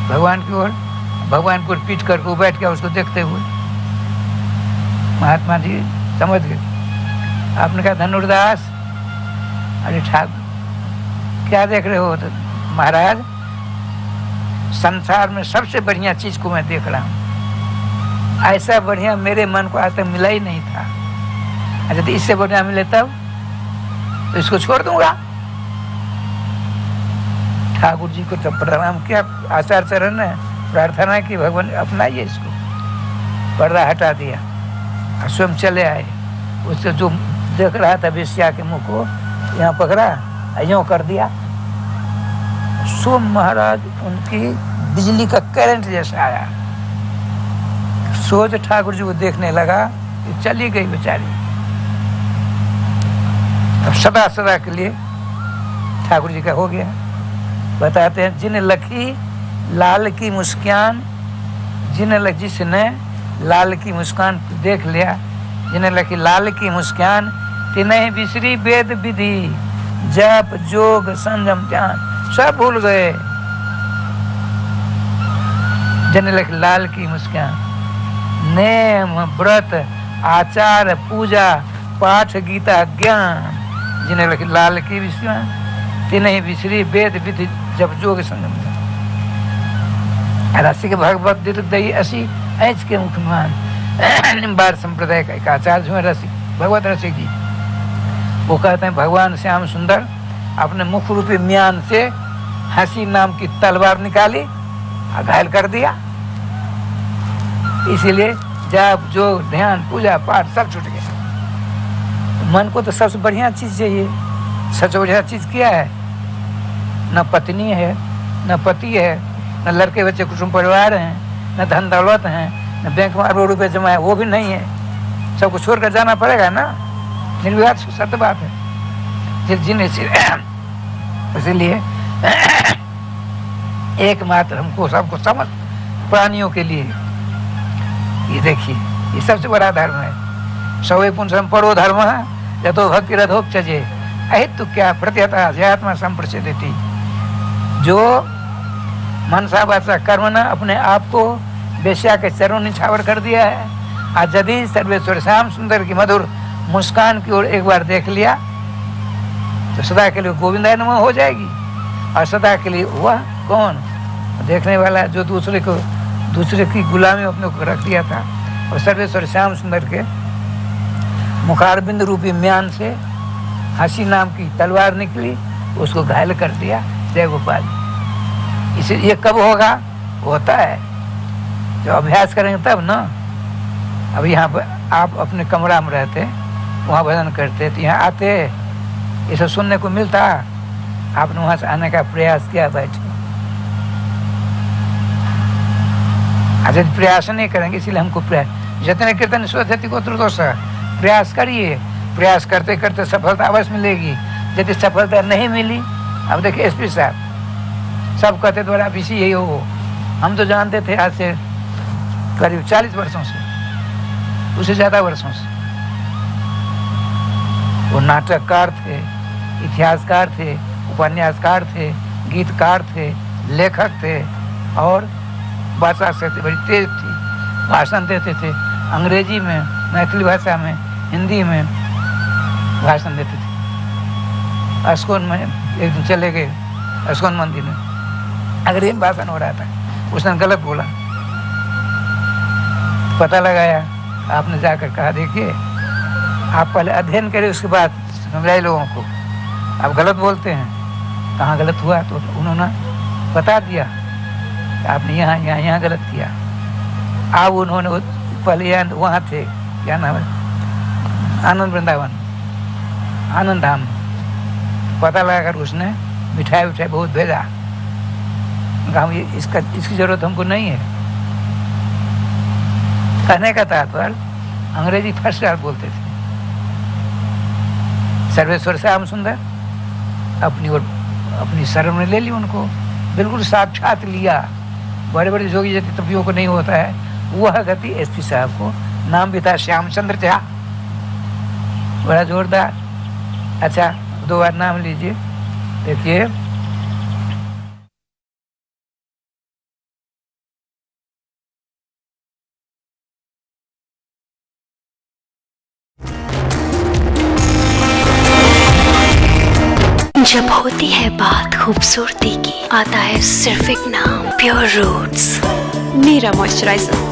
भगवान की ओर, भगवान को पीट करके वो बैठ गया उसको देखते हुए। महात्मा जी समझ गए। आपने कहा धनुर्दास, अरे ठाकुर क्या देख रहे हो? तो महाराज संसार में सबसे बढ़िया चीज को मैं देख रहा हूँ, ऐसा बढ़िया मेरे मन को आज तक मिला ही नहीं था। अच्छा तो इससे बढ़िया मिले तब तो इसको छोड़ दूंगा। ठाकुर जी को तब प्रणाम किया, आचार्य चरण ने प्रार्थना की भगवान अपनाइए इसको। पर्दा हटा दिया और स्वयं चले आए। उससे जो देख रहा था वेश्या के मुंह को यहाँ पकड़ा, यूँ कर दिया। सो महाराज उनकी बिजली का करंट जैसा आया। सोच ठाकुर जी को देखने लगा कि चली गई बेचारी। अब सदा सदा के लिए ठाकुर जी का हो गया। बताते हैं जिन लखी लाल की मुस्कान, जिसने लाल की मुस्कान देख लिया, जिन्हें लखी लाल की मुस्कान, तिन्हें बिसरी वेद विधि जप जोग संयम ध्यान सब भूल गए। जिन्हें लखी लाल की मुस्कान, नेम व्रत आचार पूजा पाठ गीता ज्ञान, जिन्हें लखी लाल की मुस्कान, तिन्हें बिसरी वेद विधि जप जोग संयम ध्यान। रसिक भगवत दई असी ऐच के मुखमान निम्बार संप्रदाय का एक आचार्य हुए रसिक, भगवत रसिक जी। वो कहते हैं भगवान श्याम सुंदर अपने मुख रूपी म्यान से हंसी नाम की तलवार निकाली और घायल कर दिया। इसीलिए जप जोग ध्यान पूजा पाठ सब छूट गया। तो मन को तो सबसे बढ़िया चीज चाहिए। सबसे बढ़िया चीज क्या है? न पत्नी है, न पति है, न लड़के बच्चे कुटुंब परिवार हैं, न धन दौलत है, न बैंक में अरबों रुपये जमा है, वो भी नहीं है। सबको छोड़कर जाना पड़ेगा ना, निर्विवाद सत्य बात है। इसीलिए एकमात्र हमको सबको समझ प्राणियों के लिए ये देखिए, ये सबसे बड़ा धर्म है। सवे पुंसम परो धर्म यतो भक्ति रथोपचजे अहितु क्या प्रत्यता अध्यात्म संप्रसिद्धि। जो मनसा वाचा कर्म न अपने आप को वेश्या के चरणों निछावर कर दिया है, आज यदि सर्वेश्वर श्याम सुंदर की मधुर मुस्कान की ओर एक बार देख लिया तो सदा के लिए गोविंदाय नमः हो जाएगी। और सदा के लिए वह कौन देखने वाला जो दूसरे की गुलामी अपने को रख दिया था, और सर्वेश्वर श्याम सुंदर के मुखारबिंद रूपी म्यान से हंसी नाम की तलवार निकली, उसको घायल कर दिया जय गोपाल। इसे ये कब होगा? होता है जब अभ्यास करेंगे तब ना। अब यहाँ पर आप अपने कमरा में रहते, वहाँ भजन करते, तो यहाँ आते ये सब सुनने को मिलता, आपने वहाँ से आने का प्रयास किया, बैठे। आज यदि प्रयास नहीं करेंगे, इसलिए हमको प्रयास जितने कीर्तन स्वधति को प्रयास करिए, प्रयास करते करते सफलता अवश्य मिलेगी। यदि सफलता नहीं मिली, अब देखिए एसपी साहब सब कहते द्वारा इसी यही हो, हम तो जानते थे आज से करीब 40 वर्षों से, उससे ज्यादा वर्षों से। वो नाटककार थे, इतिहासकार थे, उपन्यासकार थे, गीतकार थे, लेखक थे और भाषा से बड़ी तेज थी, भाषण देते थे अंग्रेजी में, मैथिली भाषा में, हिंदी में भाषण देते थे। अस्कोन में एक दिन चले गए, अस्कोन मंदिर में अंग्रेजी में भाषण हो रहा था, उसने गलत बोला, पता लगाया, आपने जाकर कहा देखिए आप पहले अध्ययन करें उसके बाद समझाए लोगों को, आप गलत बोलते हैं, कहाँ गलत हुआ? तो उन्होंने बता दिया आपने यहाँ यहाँ यहाँ गलत किया। अब उन्होंने पहले वहाँ थे, क्या नाम है, आनंद वृंदावन, आनंद धाम, पता लगाकर उसने मिठाई उठाई बहुत भेजा। कहा ये इसकी जरूरत हमको नहीं है। कहने का तात्पर्य अंग्रेजी फर्स्ट क्लास बोलते थे। सर्वेश्वर श्याम सुंदर अपनी ओर अपनी शरण में ले ली उनको, बिल्कुल साक्षात लिया। बड़े बड़े जोगी जति तपियों को नहीं होता है, वह गति एसपी साहब को, नाम भी था श्यामचंद्र झा, बड़ा जोरदार। अच्छा 2 बार नाम लीजिए, देखिए जब होती है बात खूबसूरती की, आता है सिर्फ एक नाम, प्योर रूट्स। मेरा मॉइस्चराइजर।